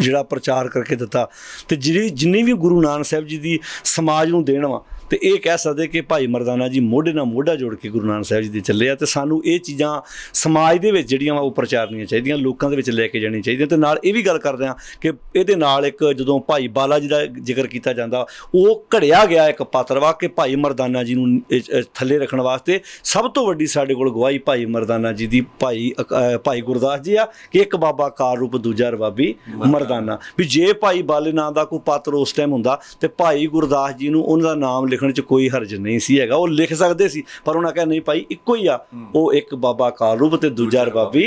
ਜਿਹੜਾ ਪ੍ਰਚਾਰ ਕਰਕੇ ਦਿੱਤਾ ਤੇ ਜਿੰਨੀ ਵੀ ਗੁਰੂ ਨਾਨਕ ਸਾਹਿਬ ਜੀ ਦੀ ਸਮਾਜ ਨੂੰ ਦੇਣ ਵਾ ਤੇ ਇਹ ਕਹਿ ਸਕਦੇ ਕਿ ਭਾਈ ਮਰਦਾਨਾ ਜੀ ਮੋਢੇ ਨਾਲ ਮੋਢਾ ਜੋੜ ਕੇ ਗੁਰੂ ਨਾਨਕ ਸਾਹਿਬ ਜੀ ਦੇ ਚੱਲੇ ਆ। ਤੇ ਸਾਨੂੰ ਇਹ ਚੀਜ਼ਾਂ ਸਮਾਜ ਦੇ ਵਿੱਚ ਜਿਹੜੀਆਂ ਵਾ ਉਹ ਪ੍ਰਚਾਰਨੀਆਂ ਚਾਹੀਦੀਆਂ, ਲੋਕਾਂ ਦੇ ਵਿੱਚ ਲੈ ਕੇ ਜਾਣੀਆਂ ਚਾਹੀਦੀਆਂ। ਤੇ ਨਾਲ ਇਹ ਵੀ ਗੱਲ ਕਰਦੇ ਹਾਂ ਕਿ ਇਹਦੇ ਨਾਲ ਇੱਕ ਜਦੋਂ ਭਾਈ ਬਾਲਾ ਜੀ ਦਾ ਜ਼ਿਕਰ ਕੀਤਾ ਜਾਂਦਾ, ਉਹ ਘੜਿਆ ਗਿਆ ਇੱਕ ਪਾਤਰ ਵਾ ਕਿ ਭਾਈ ਮਰਦਾਨਾ ਜੀ ਨੂੰ ਥੱਲੇ ਰੱਖਣ ਵਾਸਤੇ ਸਭ ਤੋਂ ਵੱਡੀ ਸਾਡੇ ਕੋਲ ਗਵਾਹੀ ਭਾਈ ਮਰਦਾਨਾ ਜੀ ਦੀ ਭਾਈ ਗੁਰਦਾਸ ਜੀ ਆ ਕਿ ਇੱਕ ਬਾਬਾ ਕਾਰ ਰੂਪ, ਦੂਜਾ ਰਬਾਬੀ ਮਰਦਾਨਾ। ਵੀ ਜੇ ਭਾਈ ਬਾਲੇ ਨਾਂ ਦਾ ਕੋਈ ਪਾਤਰ ਉਸ ਟਾਈਮ ਹੁੰਦਾ ਤੇ ਭਾਈ ਗੁਰਦਾਸ ਜੀ ਨੂੰ ਉਹਨਾਂ ਦਾ ਨਾਮ ਲਿਖਣ 'ਚ ਕੋਈ ਹਰਜ ਨਹੀਂ ਸੀ ਹੈਗਾ, ਉਹ ਲਿਖ ਸਕਦੇ ਸੀ, ਪਰ ਉਹਨਾਂ ਕਹਿੰਦੇ ਨਹੀਂ ਭਾਈ ਇੱਕੋ ਹੀ ਆ, ਉਹ ਇੱਕ ਬਾਬਾ ਕਾਰ ਰੂਪ ਤੇ ਦੂਜਾ ਰਬਾਬੀ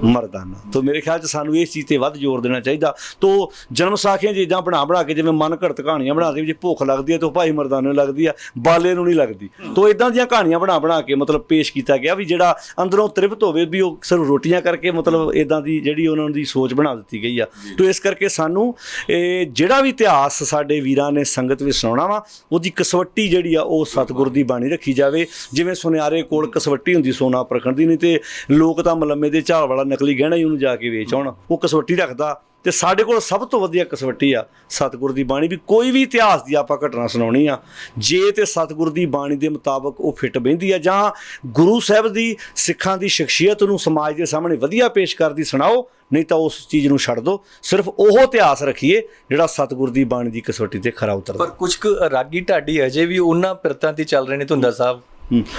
ਮਰਦਾਨਾ। ਤਾਂ ਮੇਰੇ ਖਿਆਲ 'ਚ ਸਾਨੂੰ ਇਸ ਚੀਜ਼ ਤੇ ਵੱਧ ਜ਼ੋਰ ਦੇਣਾ ਚਾਹੀਦਾ। ਤੋਂ ਜਨਮ ਸਾਖੀਆਂ ਚੀਜ਼ਾਂ ਬਣਾ ਕੇ ਜਿਵੇਂ ਮਨ ਘੜਤ ਕਹਾਣੀਆਂ ਬਣਾ ਕੇ ਜੇ ਭੁੱਖ ਲੱਗਦੀ ਹੈ ਤਾਂ ਭਾਈ ਮਰਦਾਨੇ ਨੂੰ ਲੱਗਦੀ ਆ, ਬਾਲੇ ਨੂੰ ਨਹੀਂ ਲੱਗਦੀ। ਤੋਂ ਇਦਾਂ ਦੀਆਂ ਕਹਾਣੀਆਂ ਬਣਾ ਕੇ ਮਤਲਬ ਪੇਸ਼ ਕੀਤਾ ਗਿਆ ਵੀ ਜਿਹੜਾ ਅੰਦਰੋਂ ਤ੍ਰਿਪਤ ਹੋਵੇ, ਵੀ ਉਹ ਸਿਰਫ ਰੋਟੀਆਂ ਕਰਕੇ ਮਤਲਬ ਇਦਾਂ ਦੀ ਜਿਹੜੀ ਉਹਨਾਂ ਦੀ ਸੋਚ ਬਣਾ ਦਿੱਤੀ ਗਈ ਆ। ਤੋਂ ਇਸ ਕਰਕੇ ਸਾਨੂੰ ਇਹ ਜਿਹੜਾ ਵੀ ਇਤਿਹਾਸ ਸਾਡੇ ਵੀਰਾਂ ਨੇ ਸੰਗਤ ਵਿੱਚ ਸੁਣਾਉਣਾ ਵਾ, ਉਹਦੀ ਕਸਵੱਟੀ ਜਿਹੜੀ ਆ ਉਹ ਸਤਿਗੁਰ ਦੀ ਬਾਣੀ ਰੱਖੀ ਜਾਵੇ। ਜਿਵੇਂ ਸੁਨਿਆਰੇ ਕੋਲ ਕਸਵੱਟੀ ਹੁੰਦੀ ਸੋਨਾ ਪਰਖਣ ਦੀ, ਨਹੀਂ ਤੇ ਲੋਕ ਤਾਂ ਮਲੰਮੇ ਦੇ ਝਾਲ ਵਾਲਾ ਨਕਲੀ ਗਹਿਣਾ ਹੀ ਉਹਨੂੰ ਜਾ ਕੇ ਵੇਚ ਆਉਣ, ਉਹ ਕਸਵੱਟੀ ਰੱਖਦਾ। ਤੇ ਸਾਡੇ ਕੋਲ ਸਭ ਤੋਂ ਵਧੀਆ ਕਸਵੱਟੀ ਆ ਸਤਿਗੁਰ ਦੀ ਬਾਣੀ। ਵੀ ਕੋਈ ਵੀ ਇਤਿਹਾਸ ਦੀ ਆਪਾਂ ਘਟਨਾ ਸੁਣਾਉਣੀ ਆ, ਜੇ ਤੇ ਸਤਿਗੁਰ ਦੀ ਬਾਣੀ ਦੇ ਮੁਤਾਬਕ ਉਹ ਫਿੱਟ ਬਹਿੰਦੀ ਆ ਜਾਂ ਗੁਰੂ ਸਾਹਿਬ ਦੀ ਸਿੱਖਾਂ ਦੀ ਸ਼ਖਸੀਅਤ ਨੂੰ ਸਮਾਜ ਦੇ ਸਾਹਮਣੇ ਵਧੀਆ ਪੇਸ਼ ਕਰਦੀ, ਸੁਣਾਓ, ਨਹੀਂ ਤਾਂ ਉਸ ਚੀਜ਼ ਨੂੰ ਛੱਡ ਦਿਓ। ਸਿਰਫ ਉਹ ਇਤਿਹਾਸ ਰੱਖੀਏ ਜਿਹੜਾ ਸਤਿਗੁਰ ਦੀ ਬਾਣੀ ਦੀ ਕਸਵੱਟੀ ਤੇ ਖਰਾ ਉਤਰਦਾ। ਪਰ ਕੁਝ ਕੁ ਰਾਗੀ ਢਾਡੀ ਅਜੇ ਵੀ ਉਹਨਾਂ ਪਿਰਤਾਂ ਤੇ ਚੱਲ ਰਹੇ ਨੇ ਤੁੰਦਾ ਸਾਹਿਬ,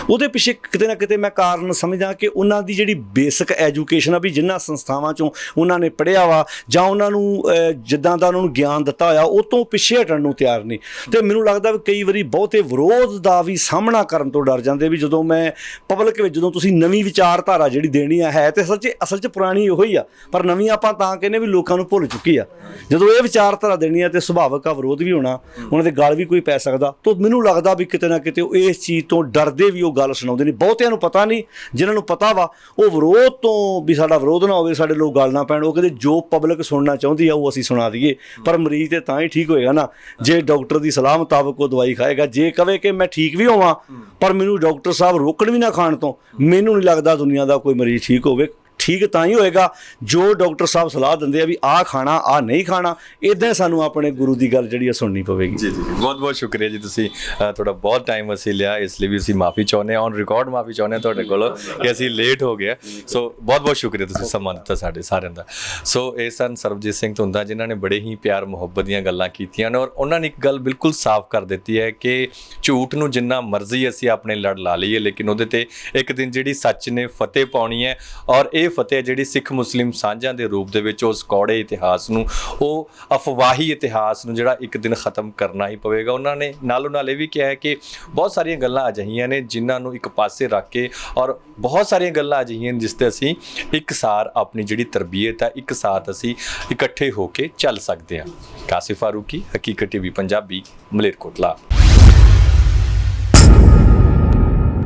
ਉਹਦੇ ਪਿੱਛੇ ਕਿਤੇ ਨਾ ਕਿਤੇ ਮੈਂ ਕਾਰਨ ਸਮਝਦਾ ਕਿ ਉਹਨਾਂ ਦੀ ਜਿਹੜੀ ਬੇਸਿਕ ਐਜੂਕੇਸ਼ਨ ਆ ਵੀ ਜਿਨ੍ਹਾਂ ਸੰਸਥਾਵਾਂ 'ਚੋਂ ਉਹਨਾਂ ਨੇ ਪੜ੍ਹਿਆ ਵਾ ਜਾਂ ਉਹਨਾਂ ਨੂੰ ਜਿੱਦਾਂ ਦਾ ਉਹਨਾਂ ਨੂੰ ਗਿਆਨ ਦਿੱਤਾ ਹੋਇਆ ਉਹ ਤੋਂ ਪਿੱਛੇ ਹਟਣ ਨੂੰ ਤਿਆਰ ਨਹੀਂ। ਅਤੇ ਮੈਨੂੰ ਲੱਗਦਾ ਵੀ ਕਈ ਵਾਰੀ ਬਹੁਤੇ ਵਿਰੋਧ ਦਾ ਵੀ ਸਾਹਮਣਾ ਕਰਨ ਤੋਂ ਡਰ ਜਾਂਦੇ ਵੀ ਜਦੋਂ ਮੈਂ ਪਬਲਿਕ ਵਿੱਚ ਜਦੋਂ ਤੁਸੀਂ ਨਵੀਂ ਵਿਚਾਰਧਾਰਾ ਜਿਹੜੀ ਦੇਣੀ ਹੈ ਤੇ ਅਸਲ 'ਚ ਪੁਰਾਣੀ ਉਹੋ ਹੀ ਆ, ਪਰ ਨਵੀਂ ਆਪਾਂ ਤਾਂ ਕਹਿੰਦੇ ਵੀ ਲੋਕਾਂ ਨੂੰ ਭੁੱਲ ਚੁੱਕੀ ਆ। ਜਦੋਂ ਇਹ ਵਿਚਾਰਧਾਰਾ ਦੇਣੀ ਆ ਤੇ ਸੁਭਾਵਿਕ ਆ ਵਿਰੋਧ ਵੀ ਹੋਣਾ, ਉਹਨਾਂ ਦੇ ਗਲ ਵੀ ਕੋਈ ਪੈ ਸਕਦਾ। ਤਾਂ ਮੈਨੂੰ ਲੱਗਦਾ ਵੀ ਕਿਤੇ ਨਾ ਕਿਤੇ ਉਹ ਇਸ ਚੀਜ਼ ਤੋਂ ਡਰਦੇ ਵੀ ਉਹ ਗੱਲ ਸੁਣਾਉਂਦੇ ਨਹੀਂ। ਬਹੁਤਿਆਂ ਨੂੰ ਪਤਾ ਨਹੀਂ, ਜਿਨ੍ਹਾਂ ਨੂੰ ਪਤਾ ਵਾ ਉਹ ਵਿਰੋਧ ਤੋਂ ਵੀ ਸਾਡਾ ਵਿਰੋਧ ਨਾ ਹੋਵੇ, ਸਾਡੇ ਲੋਕ ਗੱਲ ਨਾ ਪੈਣ, ਉਹ ਕਹਿੰਦੇ ਜੋ ਪਬਲਿਕ ਸੁਣਨਾ ਚਾਹੁੰਦੀ ਆ ਉਹ ਅਸੀਂ ਸੁਣਾ ਦਈਏ। ਪਰ ਮਰੀਜ਼ ਤੇ ਤਾਂ ਹੀ ਠੀਕ ਹੋਏਗਾ ਨਾ ਜੇ ਡਾਕਟਰ ਦੀ ਸਲਾਹ ਮੁਤਾਬਕ ਉਹ ਦਵਾਈ ਖਾਏਗਾ। ਜੇ ਕਵੇ ਕਿ ਮੈਂ ਠੀਕ ਵੀ ਹੋਵਾਂ ਪਰ ਮੈਨੂੰ ਡਾਕਟਰ ਸਾਹਿਬ ਰੋਕਣ ਵੀ ਨਾ ਖਾਣ ਤੋਂ, ਮੈਨੂੰ ਨਹੀਂ ਲੱਗਦਾ ਦੁਨੀਆ ਦਾ ਕੋਈ ਮਰੀਜ਼ ਠੀਕ ਹੋਵੇ। ਠੀਕ ਤਾਂ ਹੀ ਹੋਏਗਾ ਜੋ ਡਾਕਟਰ ਸਾਹਿਬ ਸਲਾਹ ਦਿੰਦੇ ਆ ਵੀ ਆਹ ਖਾਣਾ ਆਹ ਨਹੀਂ ਖਾਣਾ। ਇੱਦਾਂ ਸਾਨੂੰ ਆਪਣੇ ਗੁਰੂ ਦੀ ਗੱਲ ਜਿਹੜੀ ਆ ਸੁਣਨੀ ਪਵੇਗੀ। ਜੀ ਬਹੁਤ ਬਹੁਤ ਸ਼ੁਕਰੀਆ ਜੀ, ਤੁਸੀਂ ਤੁਹਾਡਾ ਬਹੁਤ ਟਾਈਮ ਅਸੀਂ ਲਿਆ, ਇਸ ਲਈ ਵੀ ਅਸੀਂ ਮਾਫੀ ਚਾਹੁੰਦੇ ਹਾਂ, ਔਨ ਰਿਕਾਰਡ ਮਾਫੀ ਚਾਹੁੰਦੇ ਹਾਂ ਤੁਹਾਡੇ ਕੋਲੋਂ ਕਿ ਅਸੀਂ ਲੇਟ ਹੋ ਗਏ। ਸੋ ਬਹੁਤ ਬਹੁਤ ਸ਼ੁਕਰੀਆ, ਤੁਸੀਂ ਸਮਾਂ ਦਿੱਤਾ ਸਾਡੇ ਸਾਰਿਆਂ ਦਾ। ਸੋ ਇਹ ਸਨ ਸਰਬਜੀਤ ਸਿੰਘ ਧੁੰਦਾ ਜਿਨ੍ਹਾਂ ਨੇ ਬੜੇ ਹੀ ਪਿਆਰ ਮੁਹੱਬਤ ਦੀਆਂ ਗੱਲਾਂ ਕੀਤੀਆਂ ਨੇ, ਔਰ ਉਹਨਾਂ ਨੇ ਇੱਕ ਗੱਲ ਬਿਲਕੁਲ ਸਾਫ਼ ਕਰ ਦਿੱਤੀ ਹੈ ਕਿ ਝੂਠ ਨੂੰ ਜਿੰਨਾ ਮਰਜ਼ੀ ਅਸੀਂ ਆਪਣੇ ਲੜ ਲਾ ਲਈਏ ਲੇਕਿਨ ਉਹਦੇ ਤੇ ਇੱਕ ਦਿਨ ਜਿਹੜੀ ਸੱਚ ਨੇ ਫਤਿਹ ਪਾਉਣੀ ਹੈ, ਔਰ ਇਹ ਫਤਿਹ ਜਿਹੜੀ ਸਿੱਖ ਮੁਸਲਿਮ ਸਾਂਝਾਂ ਦੇ ਰੂਪ ਦੇ ਵਿੱਚ ਉਸ ਕੌੜੇ ਇਤਿਹਾਸ ਨੂੰ, ਉਹ ਅਫਵਾਹੀ ਇਤਿਹਾਸ ਨੂੰ ਜਿਹੜਾ ਇੱਕ ਦਿਨ ਖਤਮ ਕਰਨਾ ਹੀ ਪਵੇਗਾ। ਉਹਨਾਂ ਨੇ ਨਾਲੋਂ ਨਾਲ ਇਹ ਵੀ ਕਿਹਾ ਹੈ ਕਿ ਬਹੁਤ ਸਾਰੀਆਂ ਗੱਲਾਂ ਅਜਿਹੀਆਂ ਨੇ ਜਿਨ੍ਹਾਂ ਨੂੰ ਇੱਕ ਪਾਸੇ ਰੱਖ ਕੇ, ਔਰ ਬਹੁਤ ਸਾਰੀਆਂ ਗੱਲਾਂ ਅਜਿਹੀਆਂ ਜਿਸ ਤੇ ਅਸੀਂ ਇੱਕਸਾਰ ਆਪਣੀ ਜਿਹੜੀ ਤਰਬੀਅਤ ਹੈ ਇੱਕ ਸਾਥ ਅਸੀਂ ਇਕੱਠੇ ਹੋ ਕੇ ਚੱਲ ਸਕਦੇ ਹਾਂ। ਕਾਸਿਫ ਫਾਰੂਕੀ, ਹਕੀਕਤ ਟੀਵੀ ਪੰਜਾਬੀ, ਮਲੇਰਕੋਟਲਾ।